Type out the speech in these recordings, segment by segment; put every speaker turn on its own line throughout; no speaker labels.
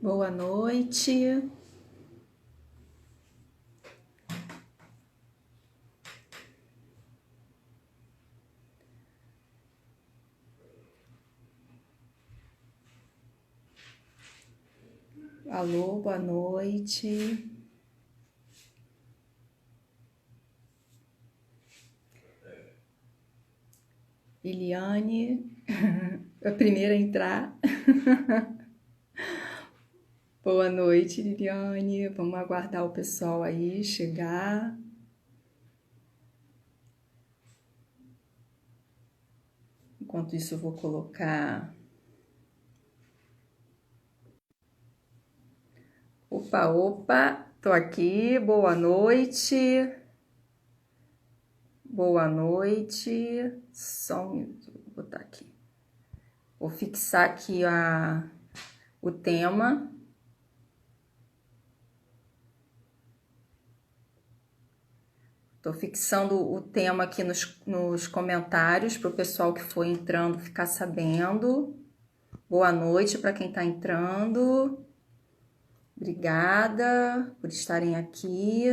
Boa noite. Alô, boa noite. Liliane, a primeira a entrar. Boa noite, Liliane. Vamos aguardar o pessoal aí chegar. Enquanto isso, eu vou colocar. Opa, opa, tô aqui. Boa noite. Boa noite. Só um minuto, vou botar aqui. Vou fixar aqui o tema. Estou fixando o tema aqui nos comentários para o pessoal que for entrando ficar sabendo. Boa noite para quem está entrando. Obrigada por estarem aqui.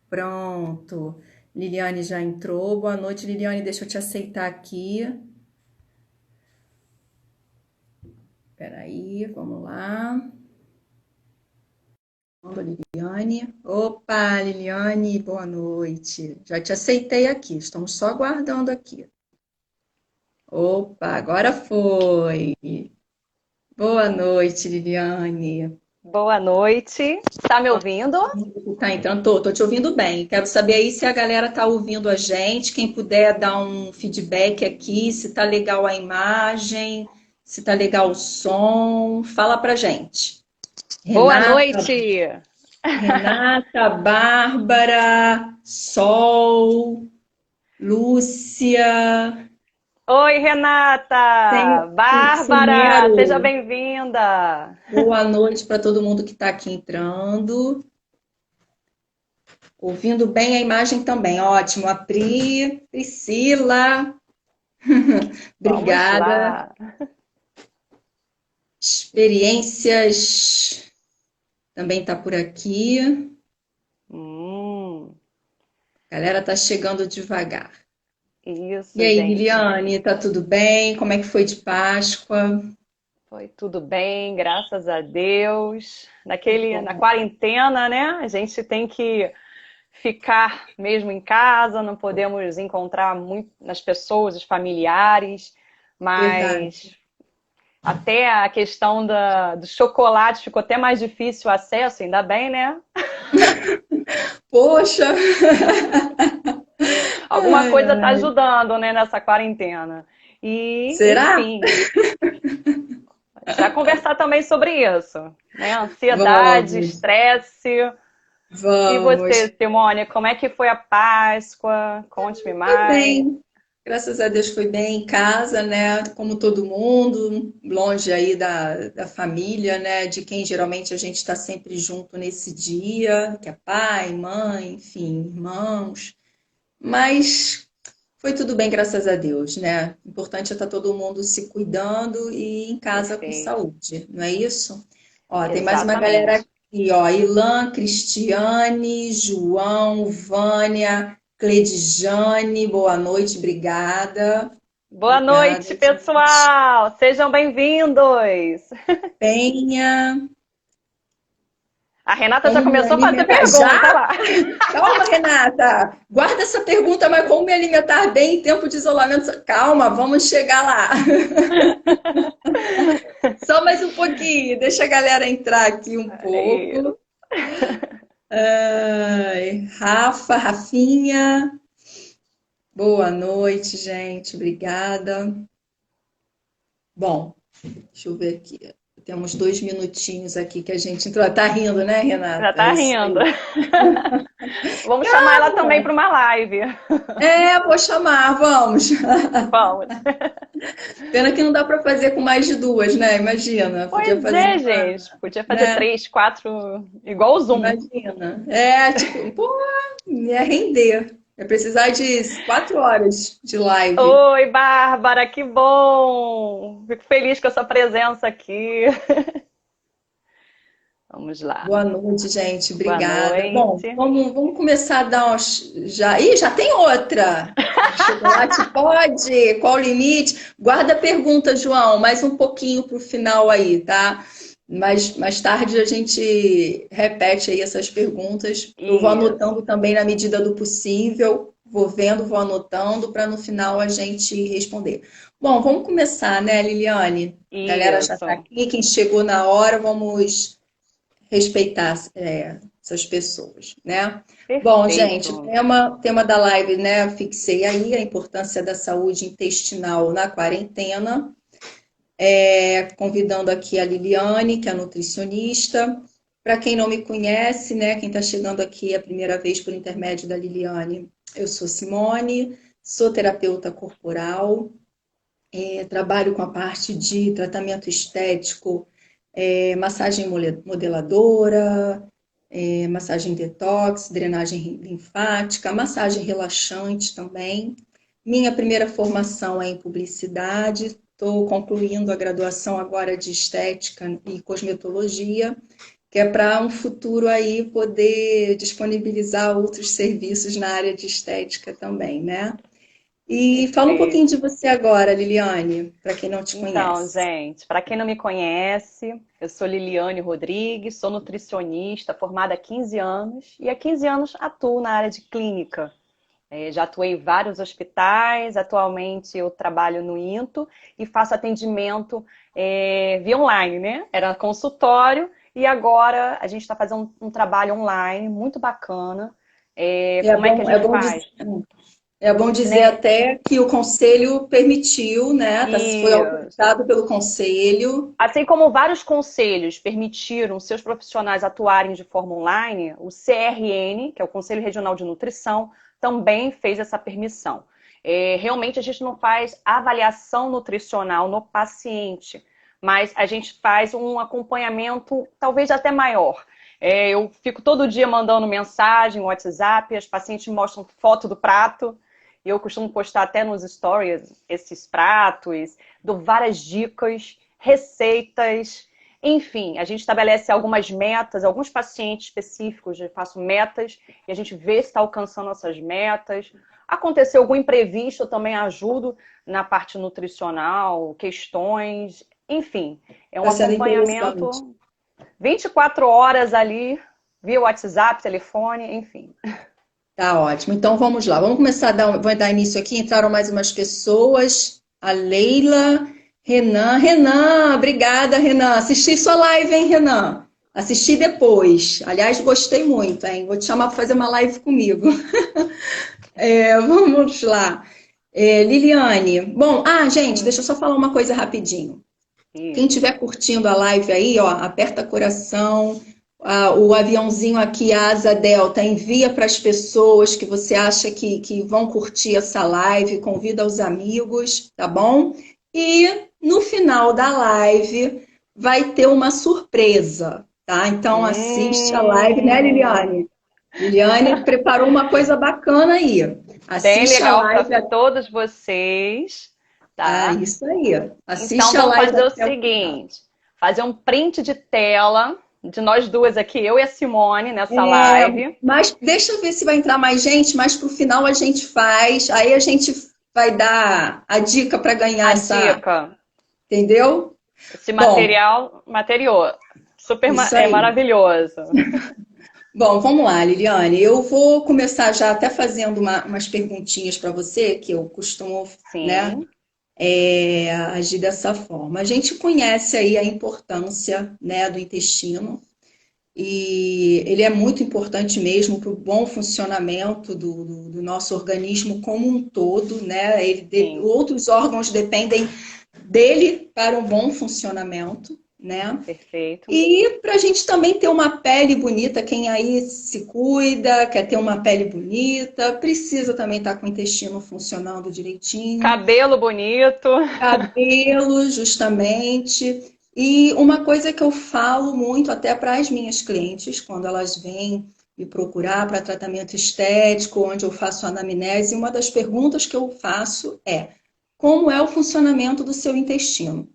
Pronto. Liliane já entrou. Boa noite, Liliane. Deixa eu te aceitar aqui. Espera aí, vamos lá. Liliane. Opa, Liliane, boa noite. Já te aceitei aqui, estamos só aguardando aqui. Opa, agora foi. Boa noite, Liliane.
Boa noite. Tá me ouvindo?
Tá entrando, tô te ouvindo bem. Quero saber aí se a galera tá ouvindo a gente, quem puder dar um feedback aqui, se tá legal a imagem, se tá legal o som, fala pra gente.
Boa
Renata,
noite.
Renata, Bárbara, Sol, Lúcia,
Oi, Renata. Bárbara, seja
Sumero.
bem-vinda.
Boa noite para todo mundo que está aqui entrando. Ouvindo bem a imagem também. Ótimo. A Priscila.
Vamos
Obrigada.
lá.
Experiências também está por aqui. A galera está chegando devagar. E
Isso,
aí,
gente.
Liliane, tá tudo bem? Como é que foi de Páscoa?
Foi tudo bem, graças a Deus.
Que
Na
bom.
quarentena, né? A gente tem que ficar mesmo em casa, não podemos encontrar muito nas pessoas, os familiares,
Verdade.
mas até a questão do chocolate ficou até mais difícil o acesso, ainda bem, né?
Poxa!
Alguma
Ai,
coisa está
ai.
ajudando, né, nessa quarentena. E,
Será?
enfim, a gente vai conversar também sobre isso, né? Ansiedade,
Vamos,
estresse. E você,
vamos.
Simone, como é que foi a Páscoa? Conte-me
Foi
mais.
bem. Graças a Deus foi bem em casa, né? Como todo mundo, longe aí da família, né? De quem geralmente a gente está sempre junto nesse dia, que é pai, mãe, enfim, irmãos. Mas foi tudo bem, graças a Deus, né? O importante é estar todo mundo se cuidando e em casa com
Perfeito.
saúde, não é isso? Ó, tem mais uma galera
Exatamente.
aqui, ó. Ilan, Cristiane, João, Vânia, Cledijane, boa noite, obrigada.
Boa
Obrigada,
noite,
gente.
pessoal! Sejam bem-vindos!
Penha,
A Renata já
como me
começou a fazer
alimentar? Já?
pergunta lá.
Calma, Renata. Guarda essa pergunta, mas como me alimentar bem em tempo de isolamento? Calma, vamos chegar lá. Só mais um pouquinho, deixa a galera entrar aqui um
Isso.
pouco. Ai, Rafa, Rafinha, boa noite, gente, obrigada. Bom, deixa eu ver aqui. Temos 2 minutinhos aqui que a gente entrou. Tá rindo, né,
Já
Renata? É
tá
isso
rindo.
aí.
Vamos chamar ela também para uma live.
Vou chamar, vamos.
Vamos.
Pena que não dá para fazer com mais de duas, né? Imagina, podia
Pois
fazer
é,
uma,
gente. Podia fazer
né?
3, 4, igual o Zoom.
Imagina. Tipo, pô, ia render. Vai precisar de 4 horas de live.
Oi, Bárbara, que bom! Fico feliz com a sua presença aqui. Vamos lá.
Boa noite, gente.
Boa
Obrigada. Bom,
noite.
vamos começar a dar umas. Já... Ih, já tem outra! Chocolate pode? Qual o limite? Guarda a pergunta, João, mais um pouquinho para o final aí, tá? Mas mais tarde a gente repete aí essas perguntas. Eu vou
Isso,
anotando também na medida do possível, vou vendo, vou anotando para no final a gente responder. Bom, vamos começar, né, Liliane? A galera já está
isso.
aqui, quem chegou na hora, vamos respeitar essas pessoas, né? Bom, gente, o
Perfeito.
tema da live, né? Fixei aí a importância da saúde intestinal na quarentena, convidando aqui a Liliane, que é nutricionista. Para quem não me conhece, né? Quem está chegando aqui a primeira vez por intermédio da Liliane, eu sou Simone, sou terapeuta corporal, trabalho com a parte de tratamento estético, massagem modeladora, massagem detox, drenagem linfática, massagem relaxante também. Minha primeira formação é em publicidade, estou concluindo a graduação agora de estética e cosmetologia, que é para um futuro aí poder disponibilizar outros serviços na área de estética também, né? E fala um pouquinho de
Perfeito.
você agora, Liliane, para quem não te
Então,
conhece.
gente, para quem não me conhece, eu sou Liliane Rodrigues, sou nutricionista, formada há 15 anos e há 15 anos atuo na área de clínica. Já atuei em vários hospitais, atualmente eu trabalho no INTO e faço atendimento via online, né? Era consultório e agora a gente está fazendo um trabalho online muito bacana.
É
Como é que a
bom, é
gente
bom
faz?
dizer, é bom dizer
Né?
até que o conselho permitiu, né? Foi
Isso.
autorizado pelo conselho.
Assim como vários conselhos permitiram seus profissionais atuarem de forma online, o CRN, que é o Conselho Regional de Nutrição, também fez essa permissão. Realmente a gente não faz avaliação nutricional no paciente, mas a gente faz um acompanhamento talvez até maior. Eu fico todo dia mandando mensagem no WhatsApp, as pacientes mostram foto do prato, e eu costumo postar até nos stories esses pratos, dou várias dicas, receitas, enfim, a gente estabelece algumas metas, alguns pacientes específicos, eu faço metas e a gente vê se está alcançando essas metas. Aconteceu algum imprevisto, eu também ajudo na parte nutricional, questões, enfim, é um
Está sendo interessante.
acompanhamento 24 horas ali, via WhatsApp, telefone, enfim.
Tá ótimo. Então vamos lá. Vamos começar vou dar início aqui. Entraram mais umas pessoas. A Leila, Renan. Renan, obrigada, Renan. Assisti sua live, hein, Renan? Assisti depois. Aliás, gostei muito, hein? Vou te chamar para fazer uma live comigo. Vamos lá. Liliane. Bom, gente, deixa eu só falar uma coisa rapidinho. Quem
Isso.
estiver curtindo a live aí, ó, aperta coração, o aviãozinho aqui, a asa delta, envia para as pessoas que você acha que vão curtir essa live, convida os amigos, tá bom? E no final da live vai ter uma surpresa, tá? Então assiste a live, né,
Hum,
Liliane? Liliane preparou uma coisa bacana aí.
bem
Assiste a
legal para
live.
todos vocês, tá?
Isso aí.
Então
Assiste a
vamos
live
fazer o
até o final.
seguinte: fazer um print de tela de nós duas aqui, eu e a Simone, nessa live.
Mas deixa eu ver se vai entrar mais gente, mas pro final a gente faz. Aí a gente vai dar a dica para ganhar
A
essa,
dica,
entendeu?
esse
Bom,
material super
isso aí.
maravilhoso.
Bom, vamos lá, Liliane. Eu vou começar já até fazendo umas perguntinhas para você, que eu costumo, né,
Sim,
agir dessa forma. A gente conhece aí a importância, né, do intestino. E ele é muito importante mesmo para o bom funcionamento do nosso organismo como um todo, né?
sim,
Outros órgãos dependem dele para um bom funcionamento, né?
perfeito.
E para a gente também ter uma pele bonita, quem aí se cuida, quer ter uma pele bonita, precisa também estar com o intestino funcionando direitinho.
Cabelo bonito.
Cabelo, justamente. E uma coisa que eu falo muito até para as minhas clientes, quando elas vêm me procurar para tratamento estético, onde eu faço anamnese, e uma das perguntas que eu faço é: como é o funcionamento do seu intestino?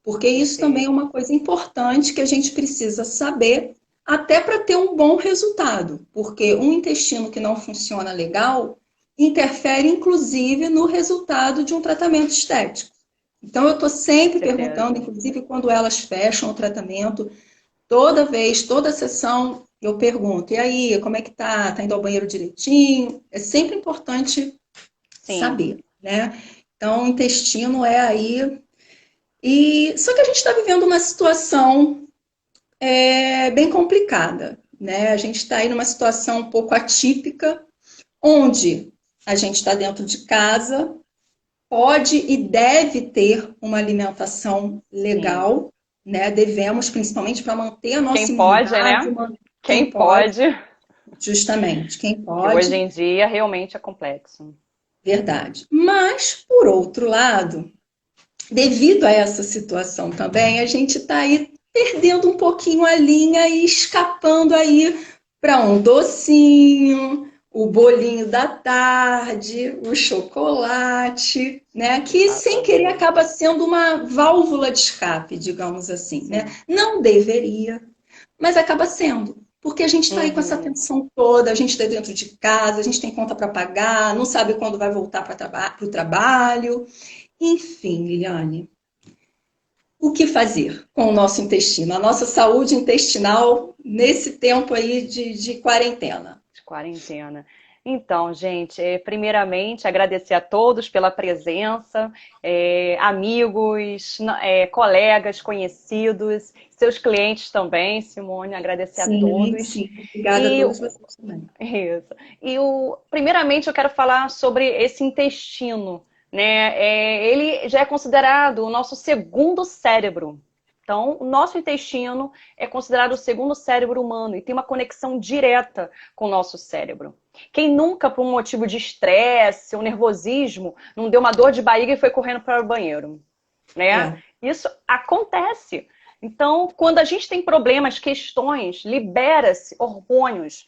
Porque isso também é uma coisa importante que a gente precisa saber, até para ter um bom resultado. Porque um intestino que não funciona legal interfere, inclusive, no resultado de um tratamento estético. Então, eu estou sempre perguntando,
Certeza.
inclusive quando elas fecham o tratamento, toda vez, toda sessão, eu pergunto: e aí, como é que tá? Tá indo ao banheiro direitinho? É sempre importante
Sim.
saber, né? Então, o intestino é aí. E só que a gente está vivendo uma situação bem complicada, né? A gente está aí numa situação um pouco atípica, onde a gente está dentro de casa, pode e deve ter uma alimentação
Sim.
legal, né? Devemos, principalmente para manter a
Quem
nossa
pode,
imunidade,
né?
quem
Quem
pode,
pode,
justamente, quem
que hoje
pode,
em dia realmente é complexo.
verdade. Mas, por outro lado, devido a essa situação também, a gente está aí perdendo um pouquinho a linha e escapando aí para um docinho, o bolinho da tarde, o chocolate, né? Que sem querer
Exatamente.
acaba sendo uma válvula de escape, digamos assim, né?
Sim.
Não deveria, mas acaba sendo. Porque a gente está aí com essa
Uhum.
tensão toda, a gente está dentro de casa, a gente tem conta para pagar, não sabe quando vai voltar para o trabalho. Enfim, Liliane, o que fazer com o nosso intestino, a nossa saúde intestinal nesse tempo aí de quarentena?
De quarentena. Então, gente, primeiramente agradecer a todos pela presença, amigos, colegas, conhecidos, seus clientes também, Simone, agradecer a
Sim,
todos.
sim. Obrigada a
E
todos vocês também.
isso. Primeiramente, eu quero falar sobre esse intestino, né? Ele já é considerado o nosso segundo cérebro. Então, o nosso intestino é considerado o segundo cérebro humano e tem uma conexão direta com o nosso cérebro. Quem nunca, por um motivo de estresse ou nervosismo, não deu uma dor de barriga e foi correndo para o banheiro, né?
É.
Isso acontece. Então, quando a gente tem problemas, questões, libera-se hormônios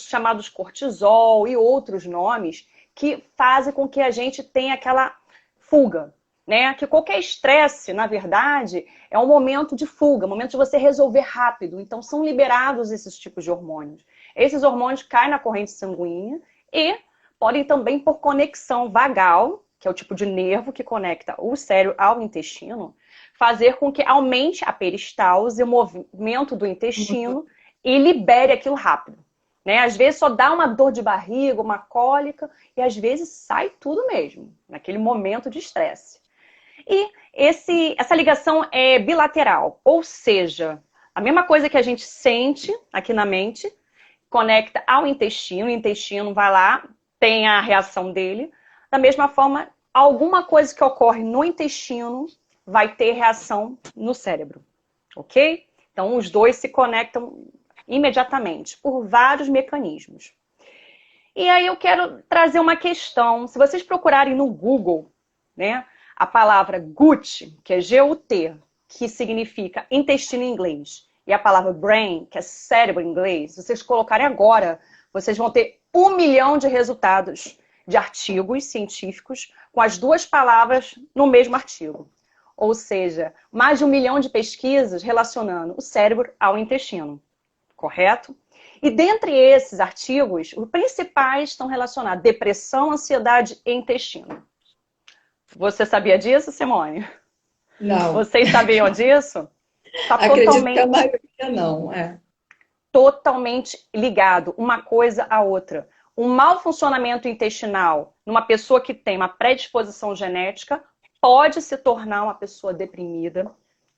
chamados cortisol e outros nomes que fazem com que a gente tenha aquela fuga, né? Que qualquer estresse, na verdade, é um momento de fuga, um momento de você resolver rápido. Então, são liberados esses tipos de hormônios. Esses hormônios caem na corrente sanguínea e podem também, por conexão vagal, que é o tipo de nervo que conecta o cérebro ao intestino, fazer com que aumente a peristalse, o movimento do intestino e libere aquilo rápido. Né? Às vezes só dá uma dor de barriga, uma cólica, e às vezes sai tudo mesmo, naquele momento de estresse. E essa ligação é bilateral, ou seja, a mesma coisa que a gente sente aqui na mente, conecta ao intestino, o intestino vai lá, tem a reação dele. Da mesma forma, alguma coisa que ocorre no intestino vai ter reação no cérebro, ok? Então, os dois se conectam imediatamente por vários mecanismos. E aí eu quero trazer uma questão. Se vocês procurarem no Google, né, a palavra gut, que é G-U-T, que significa intestino em inglês, e a palavra brain, que é cérebro em inglês, se vocês colocarem agora, vocês vão ter 1 milhão de resultados de artigos científicos com as duas palavras no mesmo artigo. Ou seja, mais de 1 milhão de pesquisas relacionando o cérebro ao intestino. Correto? E dentre esses artigos, os principais estão relacionados a depressão, ansiedade e intestino. Você sabia disso, Simone?
Não,
Vocês sabiam disso? Está
acredito que a
totalmente,
maioria não. É.
totalmente ligado uma coisa à outra. Um mau funcionamento intestinal numa pessoa que tem uma predisposição genética pode se tornar uma pessoa deprimida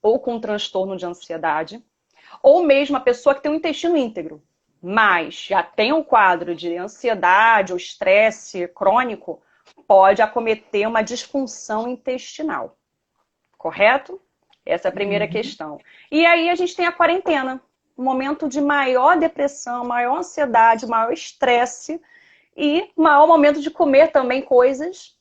ou com um transtorno de ansiedade, ou mesmo a pessoa que tem um intestino íntegro, mas já tem um quadro de ansiedade ou estresse crônico, pode acometer uma disfunção intestinal. Correto? Essa é a primeira
Uhum.
questão. E aí a gente tem a quarentena, um momento de maior depressão, maior ansiedade, maior estresse e maior momento de comer também coisas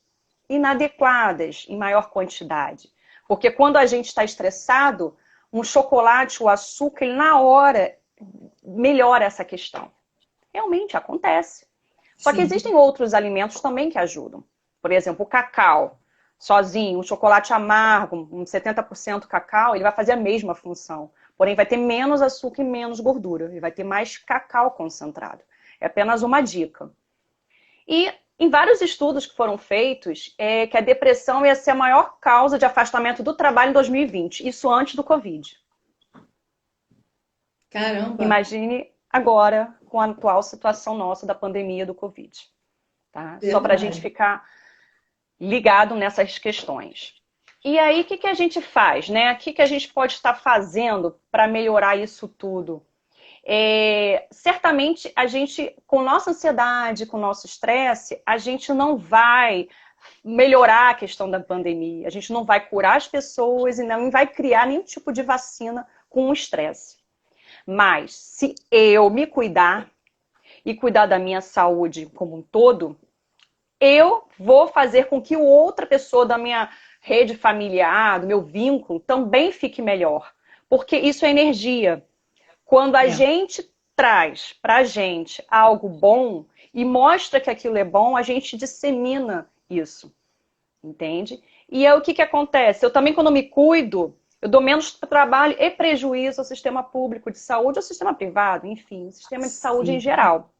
inadequadas em maior quantidade. Porque quando a gente está estressado, um chocolate, o açúcar, ele na hora melhora essa questão. Realmente acontece. Só que
Sim.
existem outros alimentos também que ajudam. Por exemplo, o cacau, sozinho, o chocolate amargo, um 70% cacau, ele vai fazer a mesma função. Porém, vai ter menos açúcar e menos gordura. E vai ter mais cacau concentrado. É apenas uma dica. E em vários estudos que foram feitos, que a depressão ia ser a maior causa de afastamento do trabalho em 2020. Isso antes do Covid.
Caramba,
Imagine agora com a atual situação nossa da pandemia do Covid. Tá? Só para a gente
verdade.
ficar ligado nessas questões. E aí, o que a gente faz, né? O que a gente pode estar fazendo para melhorar isso tudo? Certamente, a gente, com nossa ansiedade, com nosso estresse, a gente não vai melhorar a questão da pandemia. A gente não vai curar as pessoas e não vai criar nenhum tipo de vacina com o estresse. Mas, se eu me cuidar e cuidar da minha saúde como um todo, eu vou fazer com que outra pessoa da minha rede familiar, do meu vínculo, também fique melhor. Porque isso é energia. Quando a gente traz pra gente algo bom e mostra que aquilo é bom, a gente dissemina isso. Entende? E é o que acontece? Eu também, quando me cuido, eu dou menos trabalho e prejuízo ao sistema público de saúde, ao sistema privado, enfim, ao sistema de saúde em
Sim.
geral.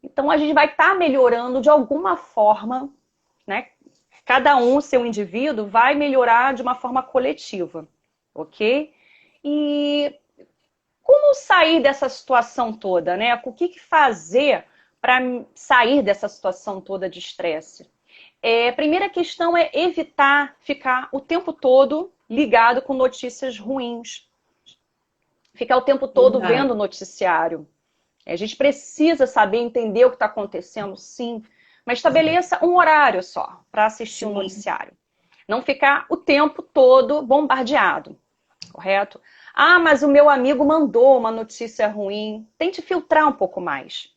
Então, a gente vai estar melhorando de alguma forma, né? Cada um, seu indivíduo, vai melhorar de uma forma coletiva, ok? E como sair dessa situação toda, né? O que fazer para sair dessa situação toda de estresse? A primeira questão é evitar ficar o tempo todo ligado com notícias ruins. Ficar o tempo todo
Verdade.
vendo noticiário. A gente precisa saber entender o que está acontecendo, sim. Mas estabeleça um horário só para assistir um
Sim.
noticiário. Não ficar o tempo todo bombardeado, correto? Ah, mas o meu amigo mandou uma notícia ruim. Tente filtrar um pouco mais.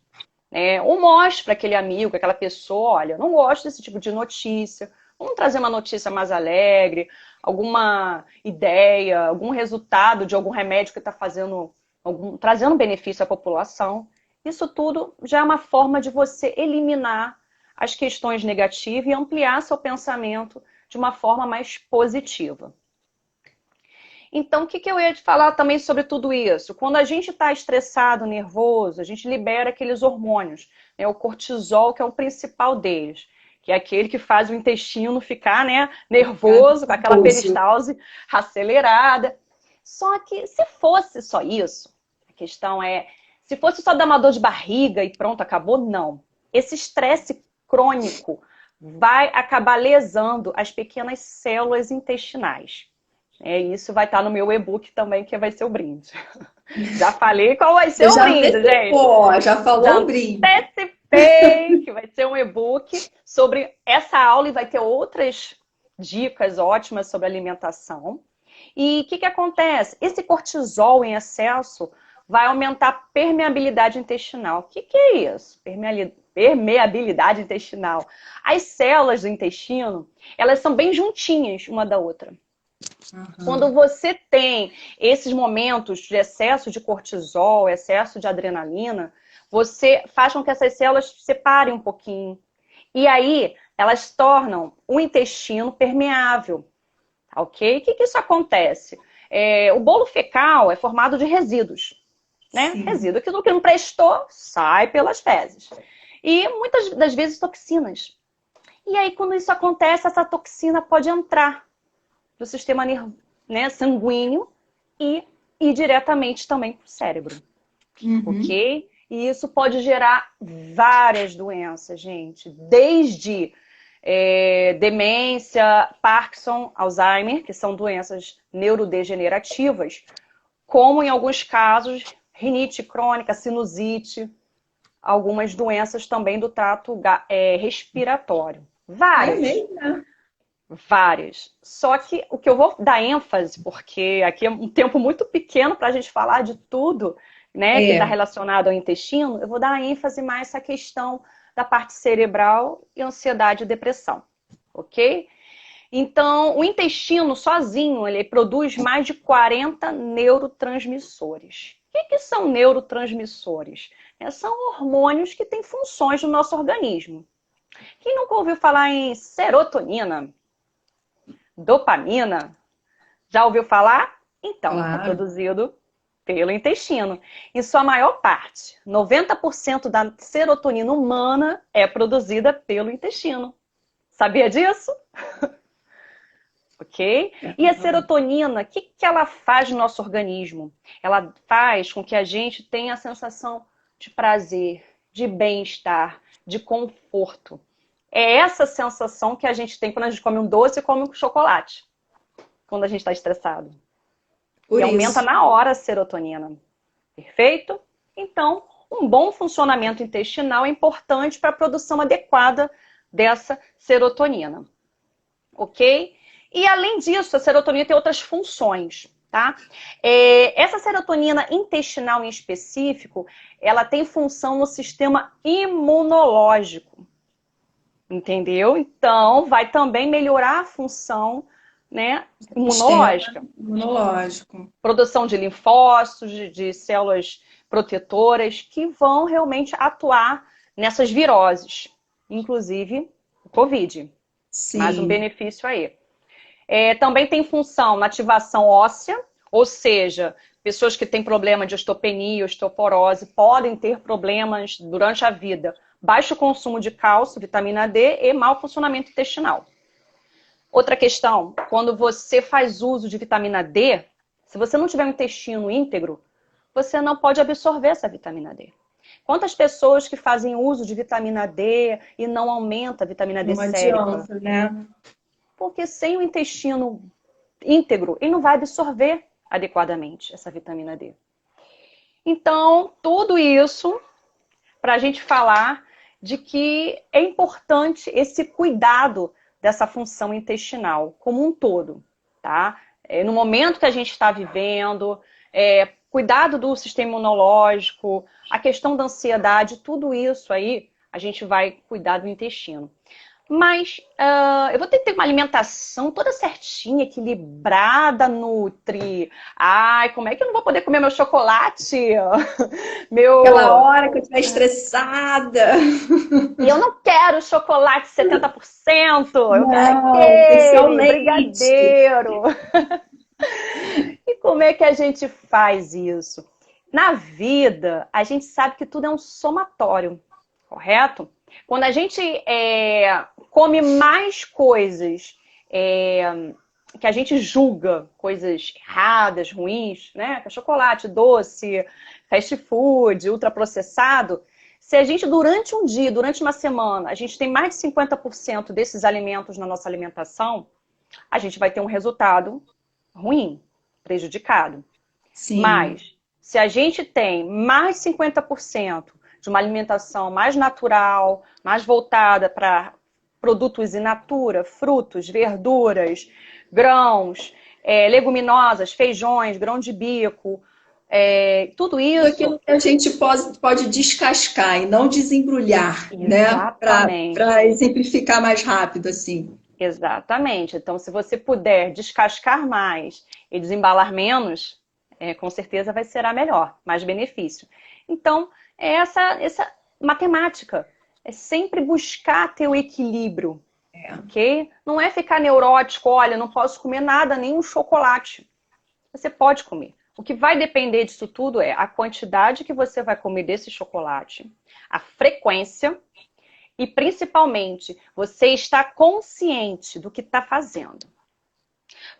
Ou mostre para aquele amigo, aquela pessoa, olha, eu não gosto desse tipo de notícia. Vamos trazer uma notícia mais alegre, alguma ideia, algum resultado de algum remédio que está trazendo benefício à população. Isso tudo já é uma forma de você eliminar as questões negativas e ampliar seu pensamento de uma forma mais positiva. Então, o que eu ia te falar também sobre tudo isso? Quando a gente está estressado, nervoso, a gente libera aqueles hormônios, né? O cortisol, que é o principal deles, que é aquele que faz o intestino ficar, né, nervoso, com aquela
Nervoso.
peristalse acelerada. Só que se fosse só isso, a questão é, se fosse só dar uma dor de barriga e pronto, acabou, não. Esse estresse crônico vai acabar lesando as pequenas células intestinais. Isso vai estar no meu e-book também, que vai ser o brinde. Já falei qual vai ser
Você
o
já
brinde, gente.
antecipou, já
Já
falou o brinde.
antecipei que vai ser um e-book sobre essa aula e vai ter outras dicas ótimas sobre alimentação. E o que acontece? Esse cortisol em excesso vai aumentar a permeabilidade intestinal. O que é isso? Permeabilidade intestinal. As células do intestino, elas são bem juntinhas uma da outra. Quando
Uhum.
você tem esses momentos de excesso de cortisol, excesso de adrenalina, você faz com que essas células se separem um pouquinho. E aí, elas tornam o intestino permeável. Ok? O que isso acontece? O bolo fecal é formado de resíduos. Né?
Sim.
Resíduo, aquilo que não prestou, sai pelas fezes. E muitas das vezes toxinas. E aí, quando isso acontece, essa toxina pode entrar do sistema sanguíneo e ir diretamente também para o cérebro,
Uhum.
ok? E isso pode gerar várias doenças, gente, desde demência, Parkinson, Alzheimer, que são doenças neurodegenerativas, como em alguns casos, rinite crônica, sinusite, algumas doenças também do trato respiratório.
É
Várias.
mesmo, né?
Várias. Só que o que eu vou dar ênfase, porque aqui é um tempo muito pequeno para a gente falar de tudo, né, que está
É.
relacionado ao intestino, eu vou dar ênfase mais essa questão da parte cerebral e ansiedade e depressão, ok? Então, o intestino sozinho, ele produz mais de 40 neurotransmissores. que são neurotransmissores? São hormônios que têm funções no nosso organismo. Quem nunca ouviu falar em serotonina, dopamina? Já ouviu falar? Então, é
Claro.
produzido pelo intestino. Em sua maior parte, 90% da serotonina humana é produzida pelo intestino. Sabia disso? Ok? E a serotonina, o que ela faz no nosso organismo? Ela faz com que a gente tenha a sensação de prazer, de bem-estar, de conforto. É essa sensação que a gente tem quando a gente come um doce e come um chocolate, quando a gente está estressado. E
Por
aumenta
isso.
na hora a serotonina. Perfeito? Então, um bom funcionamento intestinal é importante para a produção adequada dessa serotonina. Ok? E além disso, a serotonina tem outras funções, tá? Essa serotonina intestinal em específico, ela tem função no sistema imunológico, entendeu? Então, vai também melhorar a função, né,
Sistema
imunológica.
imunológico.
Produção de linfócitos, de células protetoras, que vão realmente atuar nessas viroses, inclusive o Covid. Mais um
Sim.
benefício aí. Também tem função na ativação óssea, ou seja, pessoas que têm problema de osteopenia, osteoporose, podem ter problemas durante a vida. Baixo consumo de cálcio, vitamina D e mau funcionamento intestinal. Outra questão, quando você faz uso de vitamina D, se você não tiver um intestino íntegro, você não pode absorver essa vitamina D. Quantas pessoas que fazem uso de vitamina D e não aumenta a vitamina D
Não
sérica?
adianta, né?
Porque sem o intestino íntegro, ele não vai absorver adequadamente essa vitamina D. Então, tudo isso para a gente falar de que é importante esse cuidado dessa função intestinal como um todo, tá? No momento que a gente está vivendo, cuidado do sistema imunológico, a questão da ansiedade, tudo isso aí a gente vai cuidar do intestino. Mas eu vou ter que ter uma alimentação toda certinha, equilibrada, nutri. Ai, como é que eu não vou poder comer meu chocolate?
Aquela
Meu.
hora que eu estiver estressada.
E eu não quero chocolate 70%, eu quero
Não, tem que ser o
aquele
leite.
brigadeiro. E como é que a gente faz isso? Na vida, a gente sabe que tudo é um somatório, correto? Quando a gente come mais coisas que a gente julga, coisas erradas, ruins, né? Que é chocolate, doce, fast food, ultraprocessado. Se a gente, durante um dia, durante uma semana, a gente tem mais de 50% desses alimentos na nossa alimentação, a gente vai ter um resultado ruim, prejudicado.
Sim.
Mas, se a gente tem mais de 50% de uma alimentação mais natural, mais voltada para produtos in natura, frutos, verduras, grãos, leguminosas, feijões, grão de bico, tudo
Tudo
isso.
aquilo que a gente pode descascar e não desembrulhar, né? Para
Exatamente.
exemplificar mais rápido, assim.
Exatamente. Então, se você puder descascar mais e desembalar menos, com certeza vai ser a melhor, mais benefício. Então, é essa matemática. É sempre buscar ter o equilíbrio, ok? Não é ficar neurótico, olha, não posso comer nada, nem um chocolate. Você pode comer. O que vai depender disso tudo é a quantidade que você vai comer desse chocolate, a frequência e, principalmente, você está consciente do que está fazendo.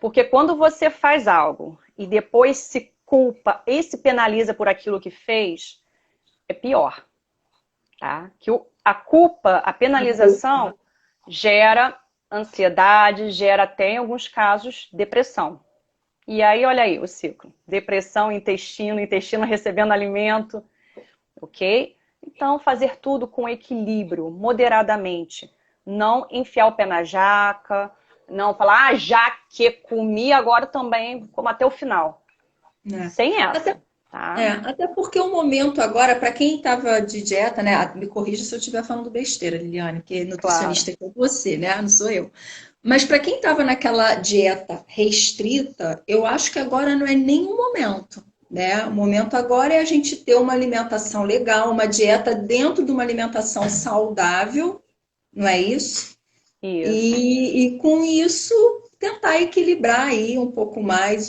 Porque quando você faz algo e depois se culpa e se penaliza por aquilo que fez, é pior, tá? Que a culpa, a penalização gera ansiedade, gera até, em alguns casos, depressão. E aí, olha aí o ciclo. Depressão, intestino recebendo alimento, ok? Então, fazer tudo com equilíbrio, moderadamente. Não enfiar o pé na jaca, não falar, já que comi, agora também como até o final.
Né?
Sem
Até,
essa, tá?
até porque o momento agora, para quem estava de dieta, né? Me corrija se eu estiver falando besteira, Liliane, que
Claro.
nutricionista é você, né? Não sou eu. Mas para quem estava naquela dieta restrita, eu acho que agora não é nenhum momento. né? O momento agora é a gente ter uma alimentação legal, uma dieta dentro de uma alimentação saudável, não é isso?
Isso.
E com isso tentar equilibrar aí um pouco mais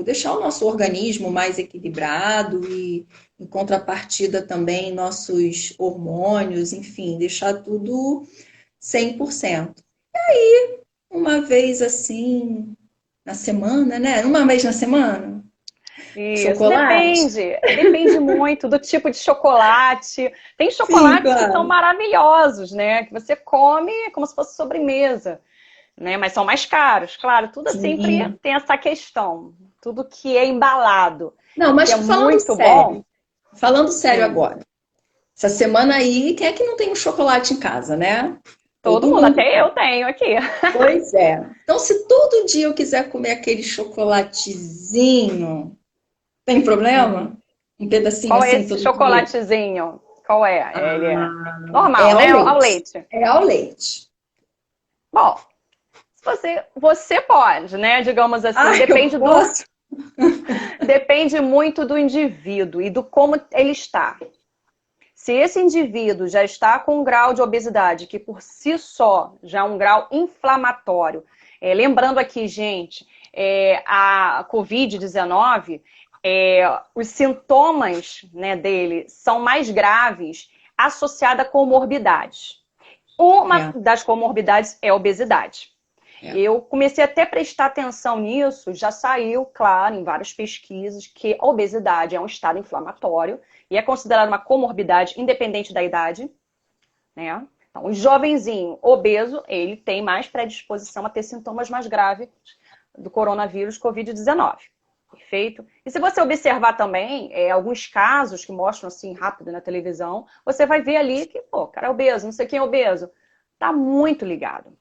deixar o nosso organismo mais equilibrado e em contrapartida também nossos hormônios, enfim, deixar tudo 100%. Uma vez assim na semana, né? Uma vez na semana,
Isso,
chocolate.
depende. Depende muito do tipo de chocolate. Tem
Sim,
chocolates que são
claro.
maravilhosos, né? Que você come como se fosse sobremesa, né? Mas são mais caros. Claro, tudo sempre
Sim.
tem essa questão. Tudo que é embalado,
Não,
que
mas
é muito bom.
falando sério
Hum,
agora. Essa semana aí, quem é que não tem um chocolate em casa, né?
todo
Todo
mundo,
mundo.
até eu tenho aqui.
Pois é. Então, se todo dia eu quiser comer aquele chocolatezinho, tem
Uhum.
problema? Um pedacinho
Qual é
assim
esse
todo dia?
chocolatezinho? Qual é? Ele é
É
normal,
ao
né? Ao
leite.
leite.
É ao leite.
Bom, você pode, né? Digamos assim,
Ah, eu posso?
depende muito do indivíduo e do como ele está. Se esse indivíduo já está com um grau de obesidade, que por si só já é um grau inflamatório, lembrando aqui, gente, a Covid-19, os sintomas, né, dele são mais graves associada a comorbidades. Uma
É,
das comorbidades é a obesidade.
é.
Eu comecei até a prestar atenção nisso, já saiu, claro, em várias pesquisas, que a obesidade é um estado inflamatório e é considerada uma comorbidade independente da idade, né? Então, o jovenzinho obeso, ele tem mais predisposição a ter sintomas mais graves do coronavírus Covid-19. Perfeito? E se você observar também alguns casos que mostram assim rápido na televisão, você vai ver ali que, pô, cara é obeso, não sei quem é obeso. Tá muito ligado.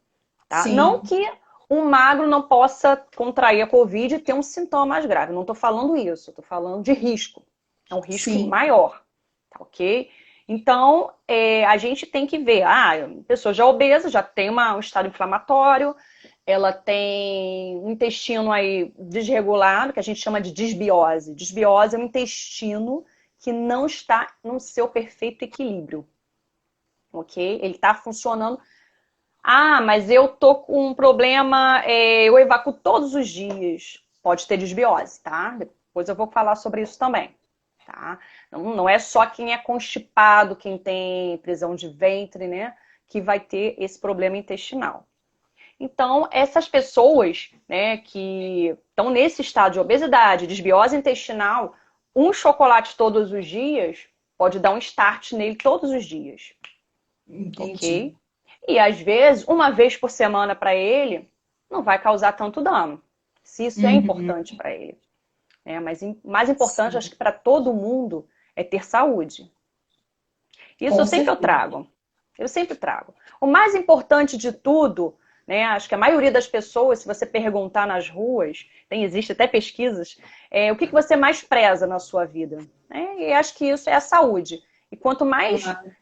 Tá? Não
Sim,
que um magro não possa contrair a Covid e ter um sintoma mais grave. Não estou falando isso, estou falando de risco. É um risco
sim.
maior, tá ok? Então, a gente tem que ver. A pessoa já obesa, já tem um estado inflamatório, ela tem um intestino aí desregulado, que a gente chama de disbiose. Disbiose é um intestino que não está no seu perfeito equilíbrio, ok? Ele está funcionando. Ah, mas eu tô com um problema, eu evacuo todos os dias. Pode ter desbiose, tá? Depois eu vou falar sobre isso também, tá? Não é só quem é constipado, quem tem prisão de ventre, né, que vai ter esse problema intestinal. Então, essas pessoas, né, que estão nesse estado de obesidade, desbiose intestinal, um chocolate todos os dias pode dar um start nele todos os dias,
Entendi.
ok? E às vezes, uma vez por semana para ele, não vai causar tanto dano, se isso é
Uhum.
importante para ele. Mas mais importante, acho
Sim,
que para todo mundo, é ter saúde. Isso
com certeza.
eu sempre trago. O mais importante de tudo, né, acho que a maioria das pessoas, se você perguntar nas ruas, existe até pesquisas, o que você mais preza na sua vida? E acho que isso é a saúde. E quanto mais
Claro.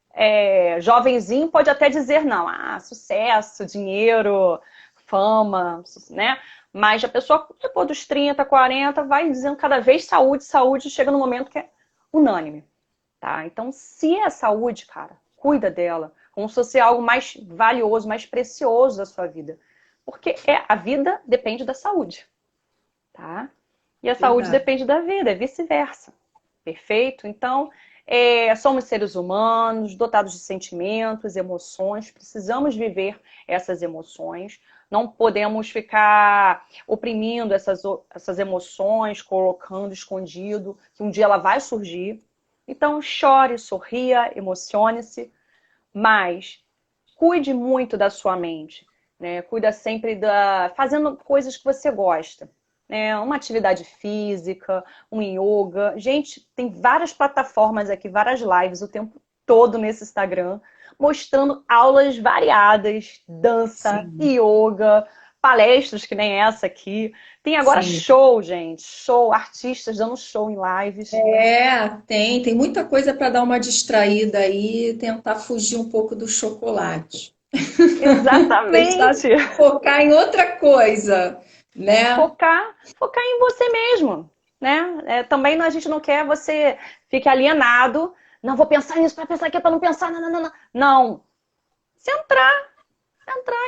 jovenzinho, pode até dizer não, sucesso, dinheiro, fama, né? Mas a pessoa, depois dos 30, 40, vai dizendo cada vez saúde, saúde, chega no momento que é unânime. Tá? Então, se é saúde, cara, cuida dela, como se fosse algo mais valioso, mais precioso da sua vida. Porque a vida depende da saúde, tá? E a saúde
Verdade.
depende da vida, é vice-versa. Perfeito? Então, somos seres humanos, dotados de sentimentos, emoções, precisamos viver essas emoções, não podemos ficar oprimindo essas emoções, colocando escondido, que um dia ela vai surgir. Então, chore, sorria, emocione-se, mas cuide muito da sua mente, né? Cuida sempre fazendo coisas que você gosta, né? Uma atividade física, um yoga. Gente, tem várias plataformas aqui, várias lives o tempo todo nesse Instagram, mostrando aulas variadas, dança,
Sim,
yoga, palestras que nem essa aqui. Tem agora
sim.
show, gente, show, artistas dando show em lives.
Tem muita coisa para dar uma distraída aí e tentar fugir um pouco do chocolate. Tentar
Exatamente.
focar em outra coisa, né?
Focar em você mesmo. né? Também a gente não quer você fique alienado. Não, vou pensar nisso, para pensar aqui, para não pensar, não, não, não, não. Não. Se entrar,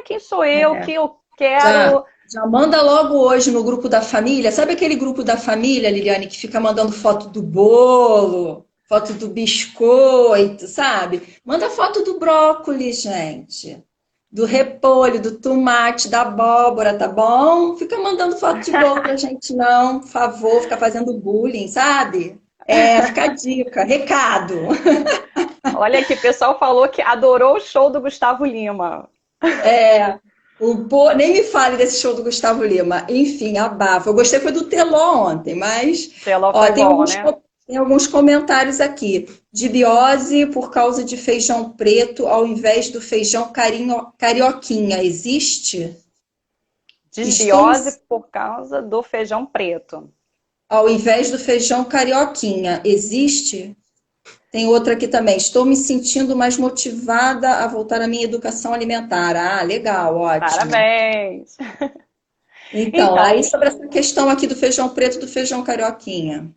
quem sou eu,
É.
que eu
Já,
quero.
já manda logo hoje no grupo da família. Sabe aquele grupo da família, Liliane, que fica mandando foto do bolo, foto do biscoito, sabe? Manda foto do brócolis, gente. Do repolho, do tomate, da abóbora, tá bom? Fica mandando foto de bolo pra gente, não, por favor, fica fazendo bullying, sabe? Fica a dica, recado.
Olha aqui, o pessoal falou que adorou o show do Gustavo Lima.
Nem me fale desse show do Gustavo Lima. Enfim, abafo. Eu gostei foi do Teló ontem, mas
Teló
ó,
foi bom, né?
tem alguns comentários aqui. De biose por causa de feijão preto ao invés do feijão carioquinha. Existe? Estou
Desbiose por causa do feijão preto.
ao invés do feijão carioquinha. Existe? Tem outra aqui também. Estou me sentindo mais motivada a voltar à minha educação alimentar. Ah, legal, ótimo.
Parabéns!
Então, aí
Então,
sobre essa questão aqui do feijão preto e do feijão carioquinha.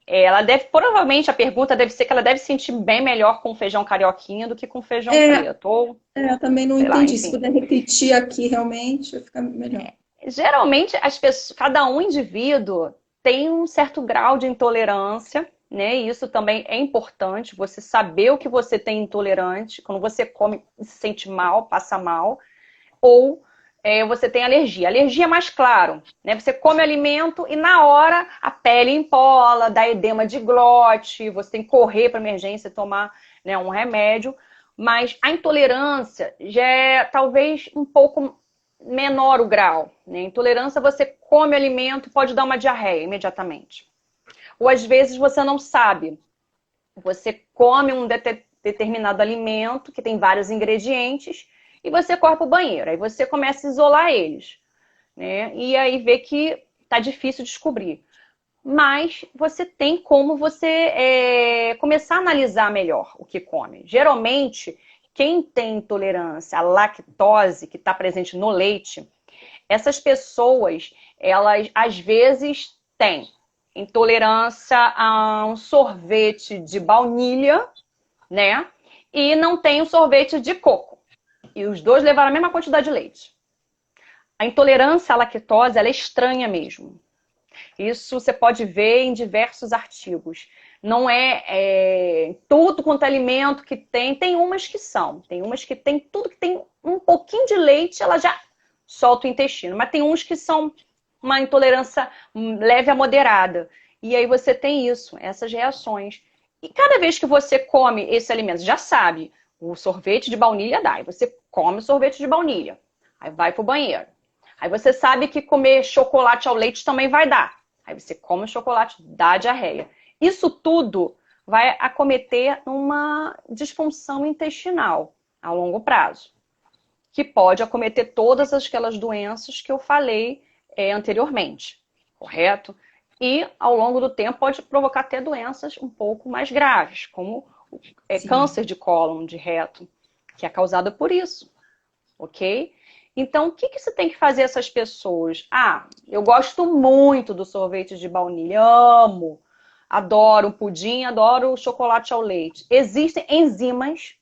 ela deve, provavelmente a pergunta deve ser que ela deve se sentir bem melhor com feijão carioquinha do que com feijão
É,
preto. Ou,
também não
sei lá,
entendi. Se
enfim.
puder repetir aqui realmente, vai ficar melhor.
Geralmente, as pessoas, cada um indivíduo tem um certo grau de intolerância, né? E isso também é importante, você saber o que você tem intolerante, quando você come e se sente mal, passa mal, ou você tem alergia. Alergia é mais claro, né? Você come o alimento e na hora a pele empola, dá edema de glote, você tem que correr para emergência tomar, né, um remédio. Mas a intolerância já é talvez um pouco menor o grau, né? Intolerância, você come o alimento, pode dar uma diarreia imediatamente. Ou às vezes você não sabe. Você come um determinado alimento que tem vários ingredientes e você corre para o banheiro. Aí você começa a isolar eles, né? E aí vê que tá difícil descobrir. Mas você tem como você começar a analisar melhor o que come. Geralmente, quem tem intolerância à lactose, que está presente no leite, essas pessoas, elas às vezes têm intolerância a um sorvete de baunilha, né? E não tem o sorvete de coco. E os dois levaram a mesma quantidade de leite. A intolerância à lactose, ela é estranha mesmo. Isso você pode ver em diversos artigos. Não tudo quanto é alimento que tem umas que são. Tem umas que tem tudo que tem um pouquinho de leite, ela já solta o intestino. Mas tem uns que são uma intolerância leve a moderada. E aí você tem isso, essas reações. E cada vez que você come esse alimento, já sabe, o sorvete de baunilha dá. E você come o sorvete de baunilha. Aí vai pro banheiro. Aí você sabe que comer chocolate ao leite também vai dar. Aí você come o chocolate, dá diarreia. Isso tudo vai acometer uma disfunção intestinal a longo prazo, que pode acometer todas aquelas doenças que eu falei anteriormente, correto? E ao longo do tempo pode provocar até doenças um pouco mais graves, como
Sim.
câncer de cólon, de reto, que é causado por isso, ok? Então, o que você tem que fazer essas pessoas? Ah, eu gosto muito do sorvete de baunilha, amo, adoro o pudim, adoro o chocolate ao leite. Existem enzimas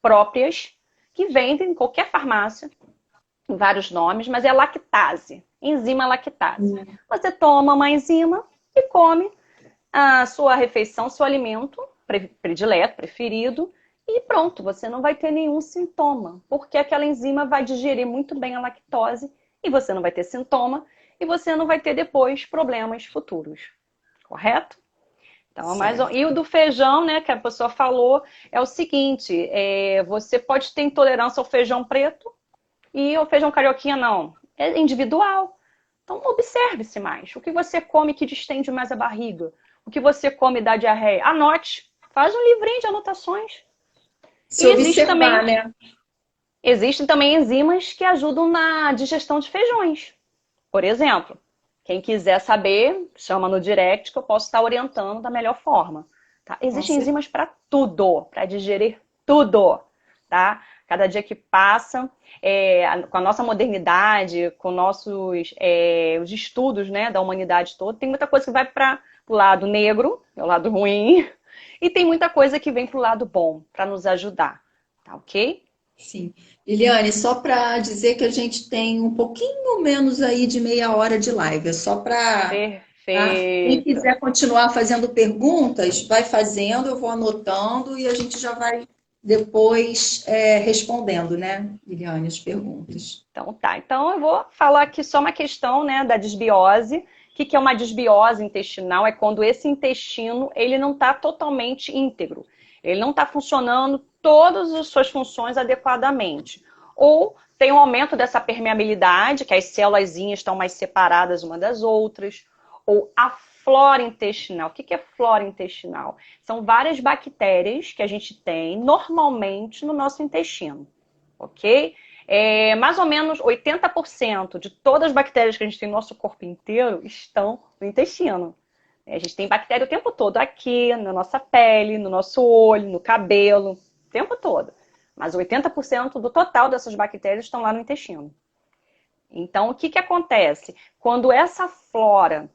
próprias que vendem em qualquer farmácia, em vários nomes, mas é lactase, enzima lactase. Você toma uma enzima e come a sua refeição, seu alimento predileto, preferido, e pronto, você não vai ter nenhum sintoma, porque aquela enzima vai digerir muito bem a lactose e você não vai ter sintoma e você não vai ter depois problemas futuros, correto? Então, e o
Certo.
do feijão, né, que a pessoa falou, é o seguinte, você pode ter intolerância ao feijão preto e ao feijão carioquinha não, é individual. Então, observe-se mais. O que você come que distende mais a barriga? O que você come dá diarreia? Anote. Faz um livrinho de anotações.
Se
E
observar, né?
existem também enzimas que ajudam na digestão de feijões. Por exemplo, quem quiser saber, chama no direct que eu posso estar orientando da melhor forma. Tá?
Com
Existem
certeza.
enzimas para tudo, para digerir tudo. Tá? Cada dia que passa, com a nossa modernidade, com nossos os estudos, né, da humanidade toda, tem muita coisa que vai para o lado negro, o lado ruim, e tem muita coisa que vem para o lado bom, para nos ajudar, tá ok?
Sim. Liliane, só para dizer que a gente tem um pouquinho menos aí de meia hora de live, é só para quem
Perfeito.
quiser continuar fazendo perguntas, vai fazendo, eu vou anotando e a gente já vai depois respondendo, né, Liliane, as perguntas.
Então tá, então eu vou falar aqui só uma questão, né, da desbiose. O que é uma desbiose intestinal? É quando esse intestino ele não está totalmente íntegro, ele não está funcionando todas as suas funções adequadamente. Ou tem um aumento dessa permeabilidade, que as células estão mais separadas uma das outras, ou a flora intestinal. O que é flora intestinal? São várias bactérias que a gente tem normalmente no nosso intestino, ok? Mais ou menos 80% de todas as bactérias que a gente tem no nosso corpo inteiro estão no intestino. A gente tem bactéria o tempo todo aqui, na nossa pele, no nosso olho, no cabelo, o tempo todo. Mas 80% do total dessas bactérias estão lá no intestino. Então, o que acontece? Quando essa flora,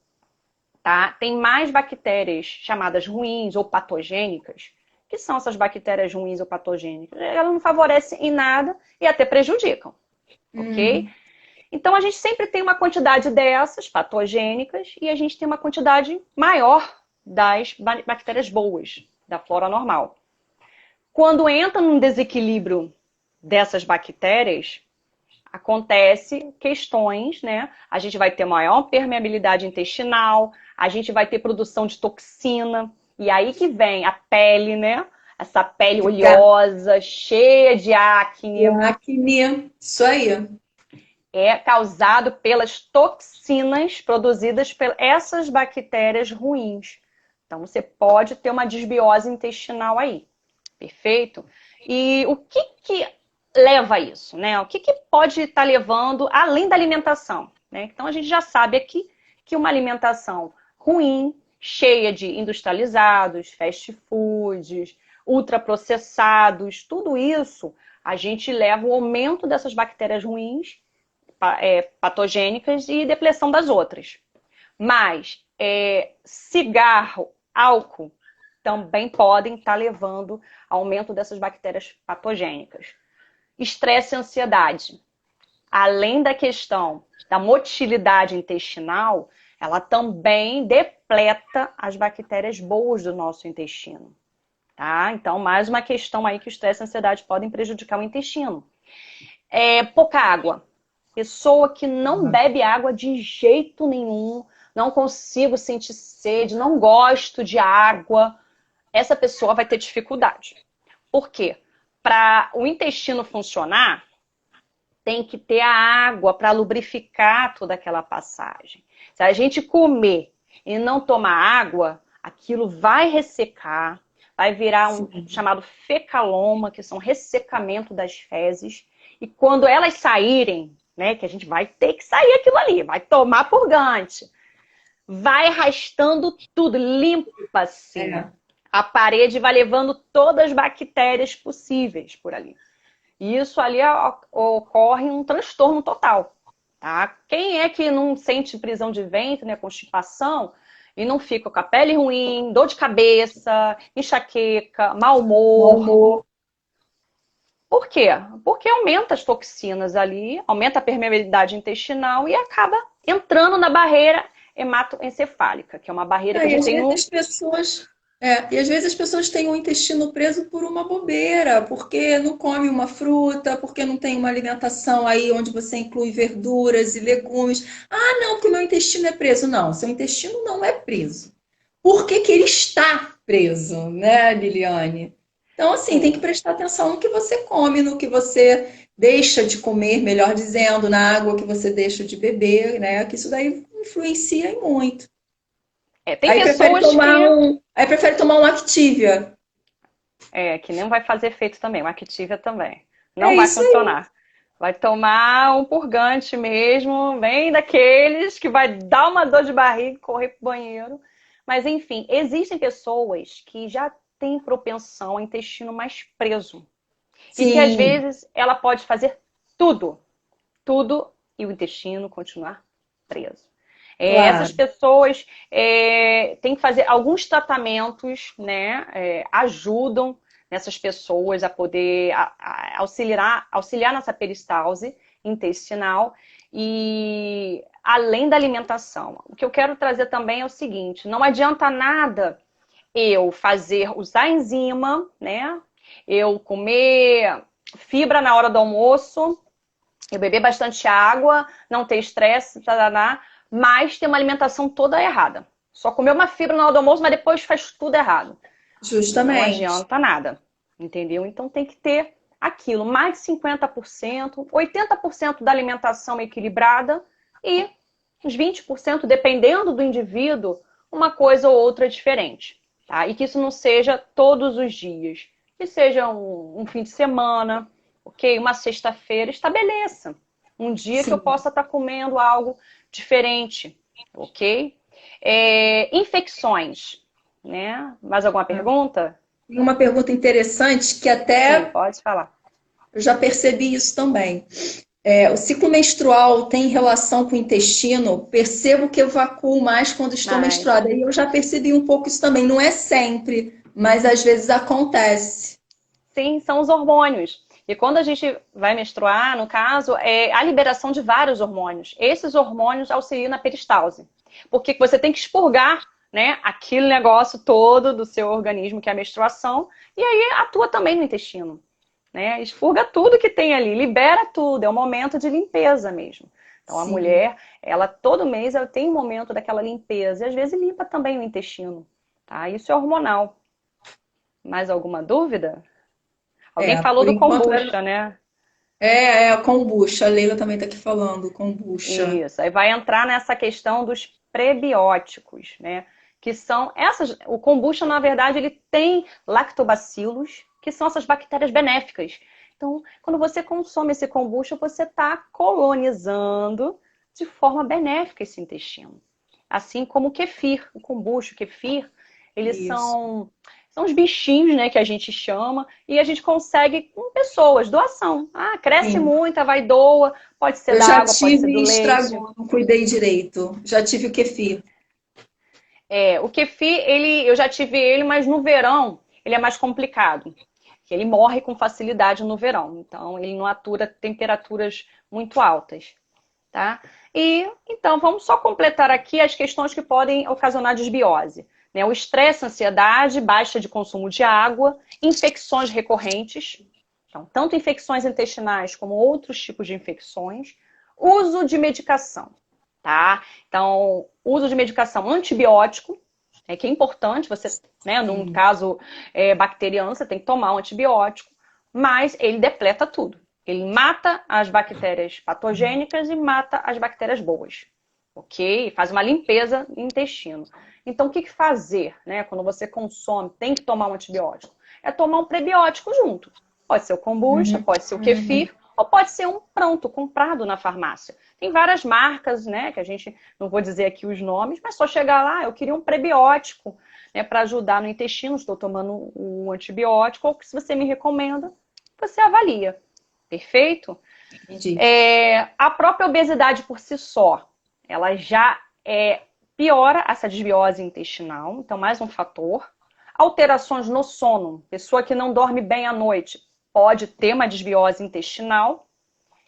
tá, tem mais bactérias chamadas ruins ou patogênicas, que são essas bactérias ruins ou patogênicas? Elas não favorecem em nada e até prejudicam, ok? Então, a gente sempre tem uma quantidade dessas patogênicas e a gente tem uma quantidade maior das bactérias boas, da flora normal. Quando entra num desequilíbrio dessas bactérias, acontece questões, né? A gente vai ter maior permeabilidade intestinal, a gente vai ter produção de toxina, e aí que vem a pele, né? Essa pele oleosa, cheia de acne.
Acne, isso aí.
É causado pelas toxinas produzidas por essas bactérias ruins. Então, você pode ter uma desbiose intestinal aí. Perfeito? E o que leva a isso, né? O que pode estar levando além da alimentação, né? Então, a gente já sabe aqui que uma alimentação ruim, cheia de industrializados, fast foods, ultraprocessados, tudo isso, a gente leva o aumento dessas bactérias ruins, patogênicas e depressão das outras. Mas cigarro, álcool, também podem estar levando ao aumento dessas bactérias patogênicas. Estresse e ansiedade. Além da questão da motilidade intestinal, ela também depleta as bactérias boas do nosso intestino. Tá? Então, mais uma questão aí que o estresse e a ansiedade podem prejudicar o intestino. Pouca água. Pessoa que não bebe água de jeito nenhum, não consigo sentir sede, não gosto de água, essa pessoa vai ter dificuldade. Por quê? Para o intestino funcionar, tem que ter a água para lubrificar toda aquela passagem. Se a gente comer e não tomar água, aquilo vai ressecar, vai virar um chamado fecaloma, que são ressecamento das fezes. E quando elas saírem, né, que a gente vai ter que sair aquilo ali, vai tomar purgante, vai arrastando tudo, limpa-se. A parede vai levando todas as bactérias possíveis por ali. E isso ali ocorre um transtorno total, tá? Quem é que não sente prisão de ventre, né, constipação, e não fica com a pele ruim, dor de cabeça, enxaqueca, mau humor? Por quê? Porque aumenta as toxinas ali, aumenta a permeabilidade intestinal e acaba entrando na barreira hematoencefálica, que é uma barreira que a gente tem no...
E às vezes as pessoas têm o intestino preso por uma bobeira, porque não come uma fruta, porque não tem uma alimentação aí onde você inclui verduras e legumes. Ah, não, porque meu intestino é preso. Não, seu intestino não é preso. Por que que ele está preso, né, Liliane? Então, assim, tem que
Sim.
prestar atenção no que você come, no que você deixa de comer, melhor dizendo, na água que você deixa de beber, né? Que isso daí influencia em muito.
Tem pessoas que...
Aí prefere tomar um Activia.
que não vai fazer efeito também, uma Activia também. Não
É
vai
isso aí.
funcionar. Vai tomar um purgante mesmo, bem daqueles que vai dar uma dor de barriga, correr pro banheiro. Mas enfim, existem pessoas que já têm propensão ao intestino mais preso. E que às
Sim,
vezes ela pode fazer tudo, tudo, e o intestino continuar preso. Essas
claro.
pessoas têm que fazer alguns tratamentos, né? Ajudam nessas pessoas a poder auxiliar nessa peristalse intestinal e além da alimentação. O que eu quero trazer também é o seguinte: não adianta nada eu usar enzima, né? Eu comer fibra na hora do almoço, eu beber bastante água, não ter estresse, mas ter uma alimentação toda errada. Só comer uma fibra na hora do almoço, mas depois faz tudo errado. Não
Justamente.
adianta nada, entendeu? Então tem que ter aquilo, mais de 50%, 80% da alimentação equilibrada e uns 20%, dependendo do indivíduo, uma coisa ou outra diferente. Tá? E que isso não seja todos os dias. Que seja um fim de semana, ok? Uma sexta-feira, estabeleça. Um dia que eu
Sim.
possa estar comendo algo diferente, ok? Infecções, né? Mais alguma pergunta?
Tem uma pergunta interessante que
Sim,
até
pode falar.
eu já percebi isso também. O ciclo menstrual tem relação com o intestino? Percebo que eu evacuo mais quando estou
Mas,
menstruada. E eu já percebi um pouco isso também. Não é sempre, mas às vezes acontece.
sim, são os hormônios. E quando a gente vai menstruar, no caso, é a liberação de vários hormônios. Esses hormônios auxiliam na peristalse. Porque você tem que expurgar, né, aquele negócio todo do seu organismo, que é a menstruação, e aí atua também no intestino. Né? Expurga tudo que tem ali, libera tudo, é um momento de limpeza mesmo. Então a
Sim.
mulher, ela todo mês ela tem um momento daquela limpeza, e às vezes limpa também o intestino. Tá? Isso é hormonal. Mais alguma dúvida? Alguém falou
Por
do
enquanto
kombucha, né?
é a kombucha. A Leila também está aqui falando, kombucha.
Isso. Aí vai entrar nessa questão dos prebióticos, né? Que são essas. O kombucha, na verdade, ele tem lactobacilos, que são essas bactérias benéficas. Então, quando você consome esse kombucha, você está colonizando de forma benéfica esse intestino. Assim como o kefir, o kombucha, o kefir, eles
Isso.
são os bichinhos, né, que a gente chama, e a gente consegue com pessoas, doação. Ah, cresce
Sim.
muito, vai doa, pode ser
Eu
da
já
água, pode ser
tive
do
e
leite.
estragou, não cuidei direito. Já tive o kefir.
O kefir, eu já tive ele, mas no verão ele é mais complicado. Ele morre com facilidade no verão, então ele não atura temperaturas muito altas, tá? E então vamos só completar aqui as questões que podem ocasionar desbiose. Né? O estresse, ansiedade, baixa de consumo de água, infecções recorrentes, então, tanto infecções intestinais como outros tipos de infecções, uso de medicação, tá? Então, uso de medicação antibiótico, que é importante, você, né, num
Sim.
caso bacteriano, você tem que tomar um antibiótico, mas ele depleta tudo. Ele mata as bactérias patogênicas e mata as bactérias boas, ok? Faz uma limpeza no intestino. Então, o que fazer, né? Quando você consome, tem que tomar um antibiótico? É tomar um prebiótico junto. Pode ser o kombucha,
Uhum.
pode ser o
Uhum.
kefir, ou pode ser um pronto, comprado na farmácia. Tem várias marcas, né? Que a gente não vou dizer aqui os nomes, mas só chegar lá, eu queria um prebiótico, né? Para ajudar no intestino, estou tomando um antibiótico, ou que se você me recomenda, você avalia. Perfeito?
Entendi.
A própria obesidade por si só, ela já piora essa desbiose intestinal, então mais um fator. Alterações no sono, pessoa que não dorme bem à noite pode ter uma desbiose intestinal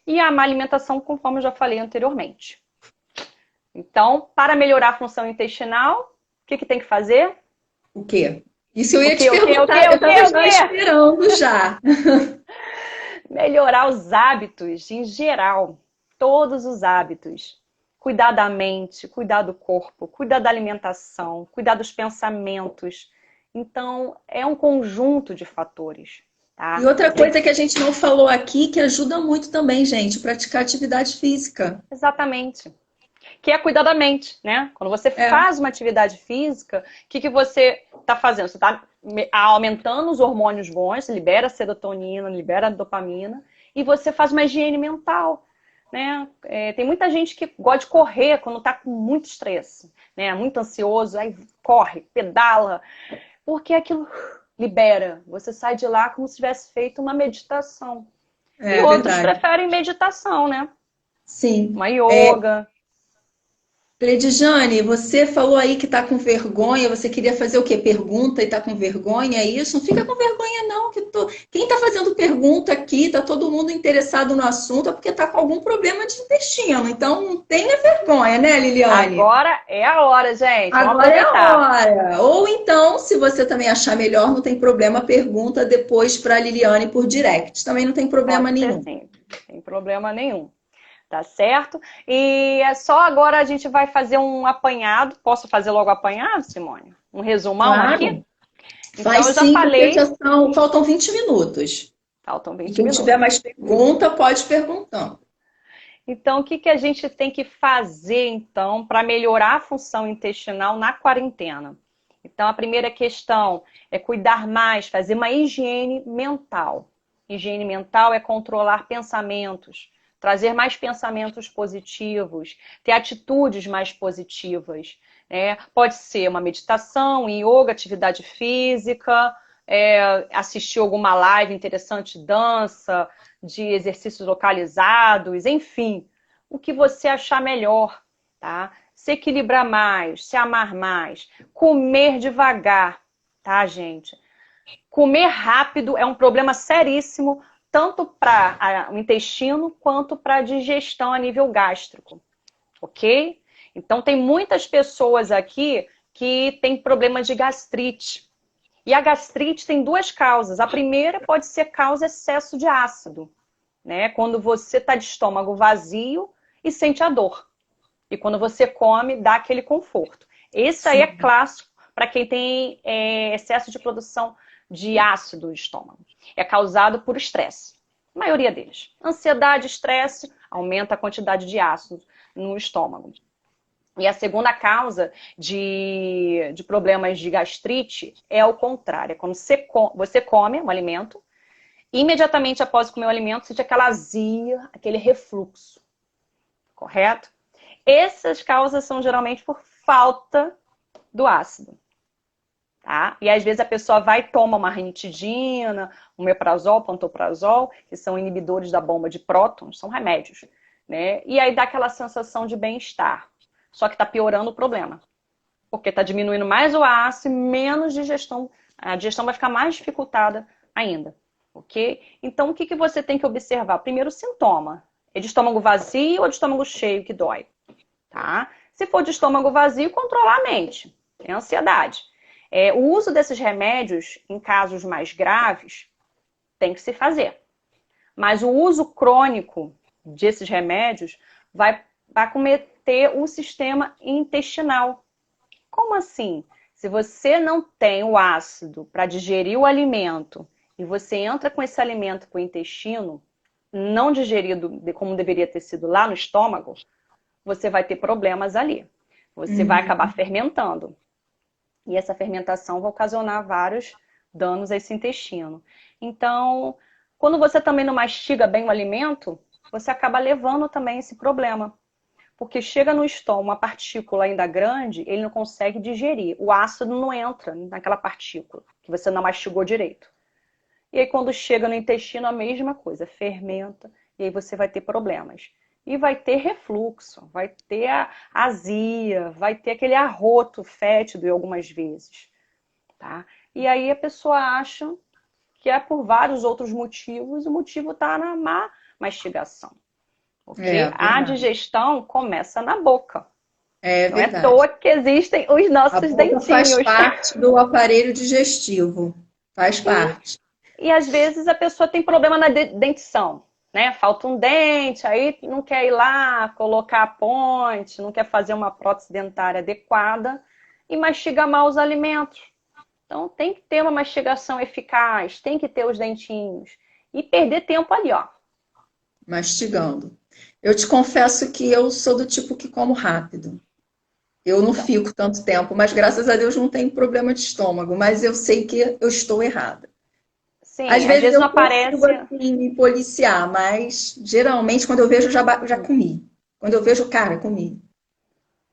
e a má alimentação, conforme eu já falei anteriormente. Então, para melhorar a função intestinal, o que tem que fazer?
O quê? Isso eu
O
ia te
que, o que, o que,
perguntar, eu
o que,
estava
o
já
que?
esperando já.
Melhorar os hábitos em geral, todos os hábitos. Cuidar da mente, cuidar do corpo, cuidar da alimentação, cuidar dos pensamentos. Então, é um conjunto de fatores,
E
tá?
outra coisa que a gente não falou aqui, que ajuda muito também, gente, praticar atividade física.
Exatamente. Que é cuidar da mente, né? Quando você
É,
faz uma atividade física, o que você está fazendo? Você está aumentando os hormônios bons, libera serotonina, libera dopamina, e você faz uma higiene mental. Né? Tem muita gente que gosta de correr quando está com muito estresse, né? Muito ansioso, aí corre, pedala, porque aquilo libera. Você sai de lá como se tivesse feito uma meditação. E
É
outros
verdade.
preferem meditação, né?
Sim.
Uma yoga.
Cledijane, você falou aí que está com vergonha, você queria fazer o quê? Pergunta e está com vergonha, é isso? Não fica com vergonha, não. Quem está fazendo pergunta aqui, está todo mundo interessado no assunto, é porque está com algum problema de intestino. Então, não tenha vergonha, né, Liliane?
Agora é a hora, gente. Vamos
Agora é a
aproveitar.
hora. Ou então, se você também achar melhor, não tem problema, pergunta depois para a Liliane por direct. Também não tem problema
Pode ser
nenhum.
sim. Não tem problema nenhum. Tá certo? E é só agora a gente vai fazer um apanhado. Posso fazer logo o apanhado, Simone? Um resumão aqui?
Claro. Faz
Então, eu já
sim, porque já
falei.
faltam 20 minutos.
Faltam
E
20
quem tiver
minutos.
mais pergunta, pode perguntar.
Então, o que que a gente tem que fazer, então, para melhorar a função intestinal na quarentena? Então, a primeira questão é cuidar mais, fazer uma higiene mental. Higiene mental é controlar pensamentos, trazer mais pensamentos positivos, ter atitudes mais positivas, né? Pode ser uma meditação, yoga, atividade física, assistir alguma live interessante, dança, de exercícios localizados, enfim, o que você achar melhor, tá? Se equilibrar mais, se amar mais, comer devagar, tá, gente? Comer rápido é um problema seríssimo, tanto para o intestino quanto para a digestão a nível gástrico, ok? Então, tem muitas pessoas aqui que têm problemas de gastrite. E a gastrite tem duas causas. A primeira pode ser causa excesso de ácido, né? Quando você está de estômago vazio e sente a dor. E quando você come, dá aquele conforto. Esse aí é
Sim.
clássico para quem tem excesso de produção de ácido no estômago. É causado por estresse. A maioria deles. Ansiedade, estresse, aumenta a quantidade de ácido no estômago. E a segunda causa de problemas de gastrite é o contrário. É quando você come um alimento, imediatamente após comer o alimento, sente aquela azia, aquele refluxo. Correto? Essas causas são geralmente por falta do ácido. Tá? E às vezes a pessoa vai e toma uma ranitidina, um omeprazol, pantoprazol, que são inibidores da bomba de prótons, são remédios. Né? E aí dá aquela sensação de bem-estar. Só que está piorando o problema. Porque está diminuindo mais o ácido e menos digestão. A digestão vai ficar mais dificultada ainda. Ok? Então, o que você tem que observar? Primeiro, o sintoma. É de estômago vazio ou de estômago cheio que dói? Tá? Se for de estômago vazio, controlar a mente. É ansiedade. O uso desses remédios, em casos mais graves, tem que se fazer. Mas o uso crônico desses remédios vai acometer o sistema intestinal. Como assim? Se você não tem o ácido para digerir o alimento e você entra com esse alimento para o intestino, não digerido como deveria ter sido lá no estômago, você vai ter problemas ali. Você vai acabar
Uhum.
fermentando. E essa fermentação vai ocasionar vários danos a esse intestino. Então, quando você também não mastiga bem o alimento, você acaba levando também esse problema. Porque chega no estômago uma partícula ainda grande, ele não consegue digerir. O ácido não entra naquela partícula, que você não mastigou direito. E aí quando chega no intestino, a mesma coisa, fermenta, e aí você vai ter problemas. E vai ter refluxo, vai ter a azia, vai ter aquele arroto fétido algumas vezes, tá? E aí a pessoa acha que é por vários outros motivos, o motivo está na má mastigação.
É
Ok? A
verdade.
digestão começa na boca.
É
Não é à
verdade.
toa que existem os
A
nossos
boca faz
dentinhos.
parte do aparelho digestivo. Faz parte.
E às vezes a pessoa tem problema na dentição, né? Falta um dente, aí não quer ir lá colocar a ponte, não quer fazer uma prótese dentária adequada e mastiga mal os alimentos. Então tem que ter uma mastigação eficaz, tem que ter os dentinhos e perder tempo ali, ó.
Mastigando. Eu te confesso que eu sou do tipo que como rápido. Eu não
Então,
fico tanto tempo, mas graças a Deus não tenho problema de estômago, mas eu sei que eu estou errada. Às
sim, às
vezes
vezes não
eu consigo
aparece.
assim me policiar, mas geralmente quando eu vejo eu já comi. Quando eu vejo, cara, comi.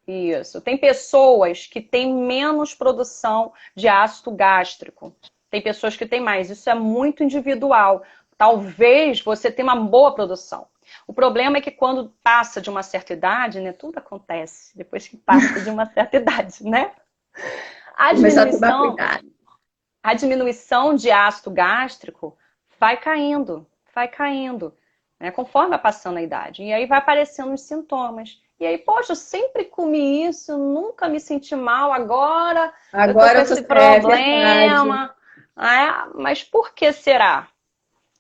Isso. Tem pessoas que têm menos produção de ácido gástrico. tem pessoas que têm mais. Isso é muito individual. Talvez você tenha uma boa produção. O problema é que quando passa de uma certa idade, né? Tudo acontece depois que passa de uma certa idade, né? A
Começar a tomar
diminuição,
cuidado.
a diminuição de ácido gástrico vai caindo, né? Conforme vai passando a idade. E aí vai aparecendo os sintomas. E aí, poxa, eu sempre comi isso, eu nunca me senti mal, agora eu tô com
Agora
esse
você é verdade.
problema. Mas por que será?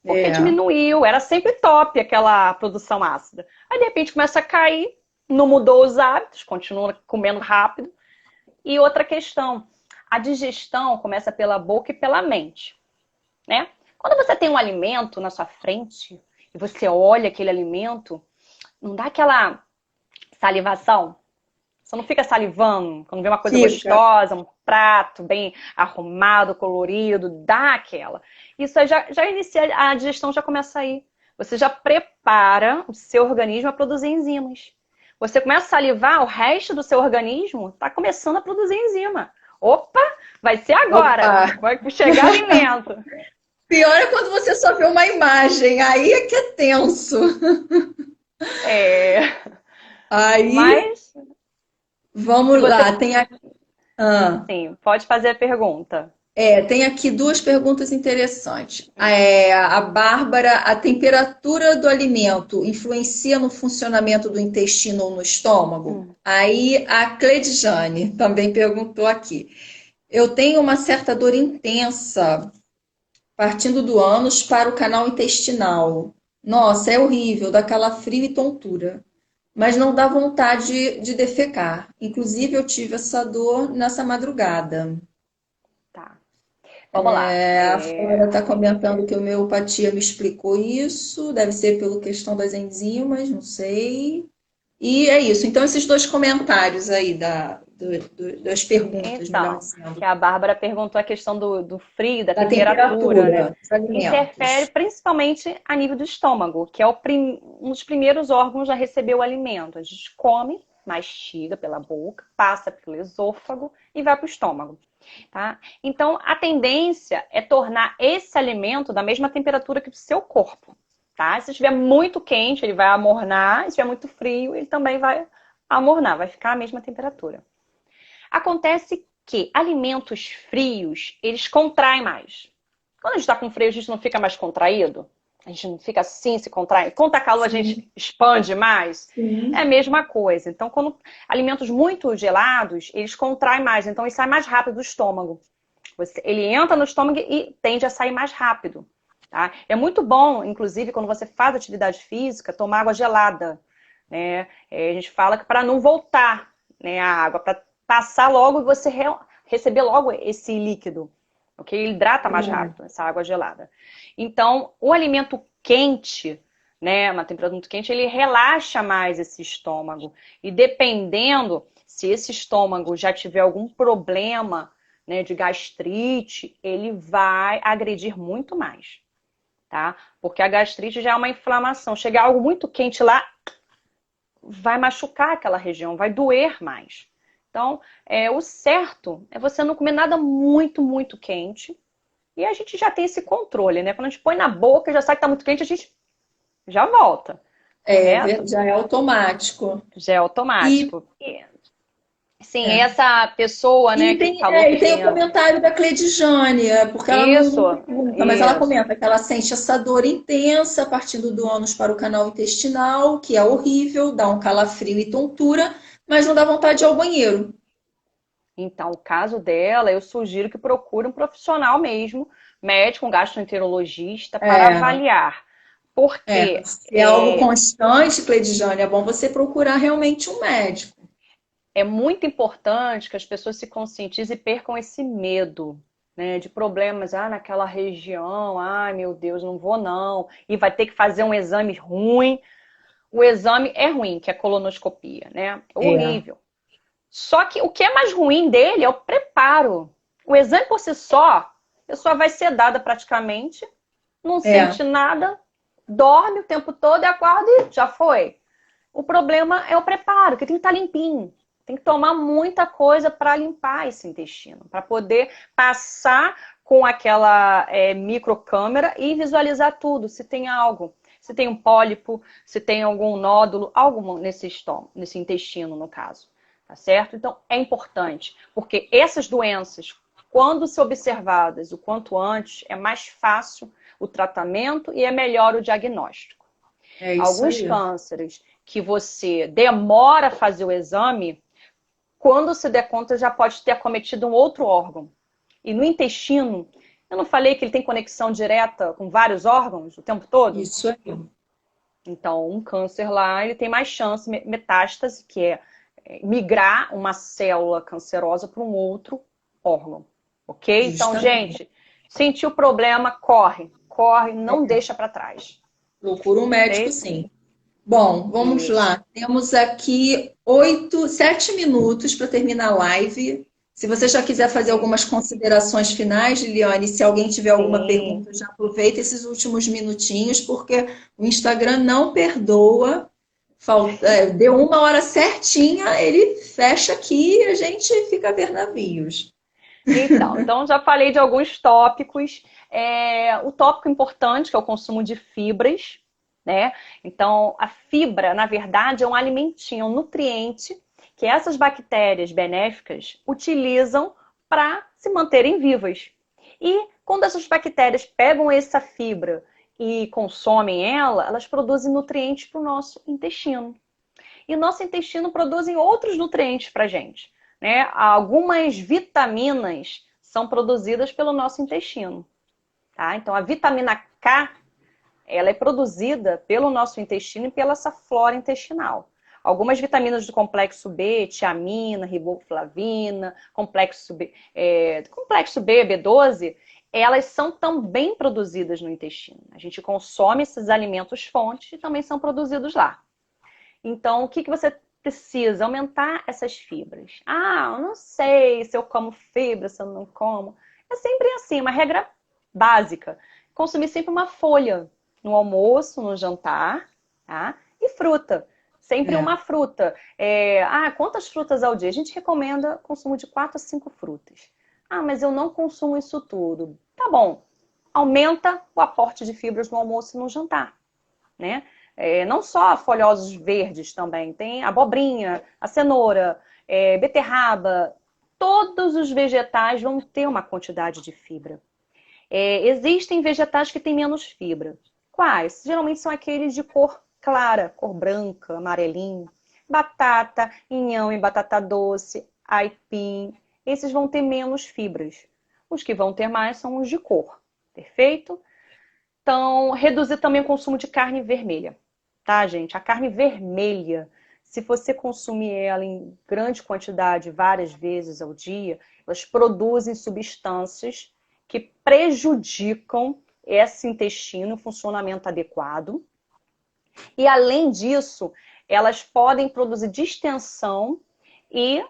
Porque
É.
diminuiu, era sempre top aquela produção ácida. Aí, de repente, começa a cair, não mudou os hábitos, continua comendo rápido. E outra questão, a digestão começa pela boca e pela mente, né? Quando você tem um alimento na sua frente e você olha aquele alimento, não dá aquela salivação? Você não fica salivando quando vê uma coisa
Fica.
gostosa, um prato bem arrumado, colorido, dá aquela. Isso aí já inicia, a digestão já começa aí. Você já prepara o seu organismo a produzir enzimas. Você começa a salivar, o resto do seu organismo está começando a produzir enzima. Opa, vai ser agora,
Opa!
vai chegar alimento.
Pior é quando você só vê uma imagem, aí é que é tenso.
É,
Aí,
mas, se
vamos
você,
lá, ah,
sim, pode fazer a pergunta.
tem aqui duas perguntas interessantes. A Bárbara, a temperatura do alimento influencia no funcionamento do intestino ou no estômago?
Hum.
Aí a Cledjane também perguntou aqui. Eu tenho uma certa dor intensa partindo do ânus para o canal intestinal. Nossa, é horrível, dá calafrio e tontura. Mas não dá vontade de defecar. Inclusive, eu tive essa dor nessa madrugada.
Tá, vamos lá.
A Flora está comentando que a homeopatia me explicou isso, deve ser pela questão das enzimas, não sei. E é isso. Então, esses dois comentários aí das perguntas, melhor
Então, que
dizendo,
a Bárbara perguntou a questão do frio, da
da
temperatura, né?
temperatura dos
Interfere
alimentos.
principalmente a nível do estômago, que é um dos primeiros órgãos a receber o alimento. A gente come, mastiga pela boca, passa pelo esôfago e vai para o estômago. Tá? Então, a tendência é tornar esse alimento da mesma temperatura que o seu corpo. Tá? Se estiver muito quente, ele vai amornar. Se estiver muito frio, ele também vai amornar, vai ficar a mesma temperatura. Acontece que alimentos frios, eles contraem mais. Quando a gente está com frio, a gente não fica mais contraído? A gente não fica assim, se contrai. Quando tá calor, a
Sim,
gente expande mais? É a
sim.
mesma coisa. Então, quando alimentos muito gelados, eles contraem mais. Então, ele sai mais rápido do estômago. Ele entra no estômago e tende a sair mais rápido. Tá? É muito bom, inclusive, quando você faz atividade física, tomar água gelada. Né? A gente fala que para não voltar, né, a água, para passar logo e você receber logo esse líquido. Ok? Ele hidrata mais
Verdade.
rápido essa água gelada. Então, o alimento quente, né, uma temperatura muito quente, ele relaxa mais esse estômago. E dependendo se esse estômago já tiver algum problema, né, de gastrite, ele vai agredir muito mais, tá? Porque a gastrite já é uma inflamação. Chegar algo muito quente lá, vai machucar aquela região, vai doer mais. Então, o certo é você não comer nada muito, muito quente. E a gente já tem esse controle, né? Quando a gente põe na boca, já sabe que tá muito quente, a gente já volta, correto?
Já é automático.
Já é
E,
automático. Sim,
é.
essa pessoa, né,
E
que
tem,
falou
é,
que
e tem o
tinha
comentário da Cledijane, porque ela
isso,
não pergunta, mas ela
isso.
comenta que ela sente essa dor intensa partindo do ânus para o canal intestinal, que é horrível, dá um calafrio e tontura, mas não dá vontade de ir ao banheiro.
Então, o caso dela, eu sugiro que procure um profissional mesmo, médico, um gastroenterologista, para
É,
avaliar. Porque
se é algo constante, Cledijane, é bom você procurar realmente um médico.
é muito importante que as pessoas se conscientizem e percam esse medo, né, de problemas, naquela região, ai meu Deus, não vou não, e vai ter que fazer um exame ruim. O exame é ruim, que é a colonoscopia, né? É
É,
horrível. Só que o que é mais ruim dele é o preparo. O exame por si só, a pessoa vai sedada praticamente, não
é,
sente nada, dorme o tempo todo e acorda e já foi. O problema é o preparo, que tem que estar limpinho. Tem que tomar muita coisa para limpar esse intestino, para poder passar com aquela microcâmera e visualizar tudo, se tem algo. Se tem um pólipo, se tem algum nódulo, algo nesse estômago, nesse intestino, no caso. Tá certo? Então, é importante, porque essas doenças, quando se observadas o quanto antes, é mais fácil o tratamento e é melhor o diagnóstico.
É isso
Alguns
aí.
cânceres que você demora a fazer o exame, quando se der conta já pode ter acometido um outro órgão. E no intestino, eu não falei que ele tem conexão direta com vários órgãos o tempo todo?
Isso aí.
Então, um câncer lá, ele tem mais chance, metástase, que é migrar uma célula cancerosa para um outro órgão. Ok? Então,
Justamente.
gente, sentiu o problema, corre. Corre, não deixa para trás.
Procura um médico,
Ok?
sim. Bom, vamos
Isso.
lá. Temos aqui 7 minutos para terminar a live. Se você já quiser fazer
Sim.
algumas considerações finais, Liliane, se alguém tiver alguma
Sim.
pergunta, já aproveita esses últimos minutinhos, porque o Instagram não perdoa. Deu 1 hora certinha, ele fecha aqui e a gente fica a ver navios.
Então já falei de alguns tópicos. O tópico importante, que é o consumo de fibras, né? Então, a fibra, na verdade, é um alimentinho, um nutriente que essas bactérias benéficas utilizam para se manterem vivas. E quando essas bactérias pegam essa fibra e consomem ela, elas produzem nutrientes para o nosso intestino. E nosso intestino produz outros nutrientes para a gente. Né? Algumas vitaminas são produzidas pelo nosso intestino. Tá? Então, a vitamina K, ela é produzida pelo nosso intestino e pela essa flora intestinal. Algumas vitaminas do complexo B, tiamina, riboflavina, complexo B, B12, elas são também produzidas no intestino. A gente consome esses alimentos fontes e também são produzidos lá. Então, o que você precisa? Aumentar essas fibras. Ah, eu não sei se eu como fibra, se eu não como. É sempre assim, uma regra básica. Consumir sempre uma folha no almoço, no jantar, tá? E fruta. Sempre
É.
uma fruta. Quantas frutas ao dia? A gente recomenda consumo de 4 a 5 frutas. Ah, mas eu não consumo isso tudo. Tá bom. Aumenta o aporte de fibras no almoço e no jantar, né? Não só folhosos verdes também, tem abobrinha, a cenoura, beterraba, todos os vegetais vão ter uma quantidade de fibra. Existem vegetais que têm menos fibra. Quais? Geralmente são aqueles de cor clara, cor branca, amarelinho. Batata, inhão e batata doce, aipim. Esses vão ter menos fibras. Os que vão ter mais são os de cor. Perfeito? Então, reduzir também o consumo de carne vermelha. Tá, gente? A carne vermelha, se você consumir ela em grande quantidade, várias vezes ao dia, elas produzem substâncias que prejudicam esse intestino, o funcionamento adequado. E, além disso, elas podem produzir distensão e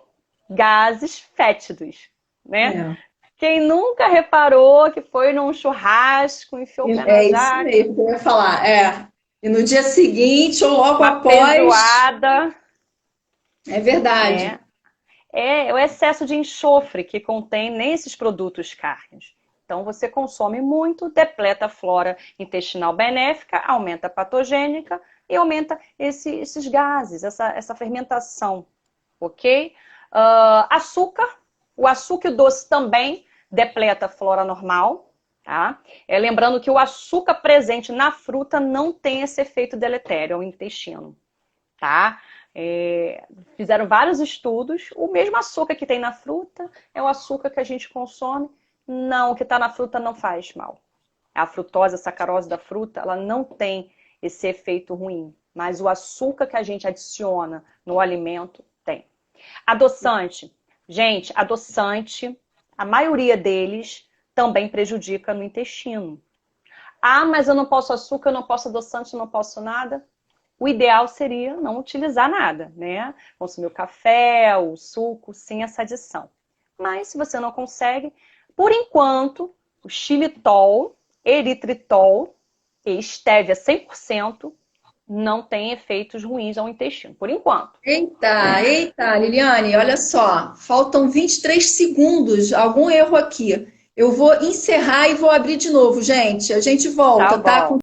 gases fétidos, né?
É.
Quem nunca reparou que foi num churrasco, enfiou o pé na
É isso
jaca,
mesmo que eu ia falar. E no dia seguinte, ou logo
uma
após,
feijoada,
é verdade.
né? É o excesso de enxofre que contém nesses produtos carnes. Então, você consome muito, depleta a flora intestinal benéfica, aumenta a patogênica e aumenta esses gases, essa fermentação, ok? Açúcar, o açúcar e o doce também depleta a flora normal, tá? Lembrando que o açúcar presente na fruta não tem esse efeito deletério ao intestino, tá? Fizeram vários estudos, o mesmo açúcar que tem na fruta é o açúcar que a gente consome. Não, o que está na fruta não faz mal. A frutose, a sacarose da fruta, ela não tem esse efeito ruim, mas o açúcar que a gente adiciona no alimento tem. Adoçante. Gente, adoçante, a maioria deles também prejudica no intestino. Ah, mas eu não posso açúcar, eu não posso adoçante, eu não posso nada. O ideal seria não utilizar nada, né? Consumir o café, o suco, sem essa adição. Mas se você não consegue, por enquanto, o xilitol, eritritol e estévia 100% não tem efeitos ruins ao intestino, por enquanto.
Eita, eita, Liliane, olha só, faltam 23 segundos, algum erro aqui. Eu vou encerrar e vou abrir de novo, gente. A gente
Tá
volta, tá?
bom.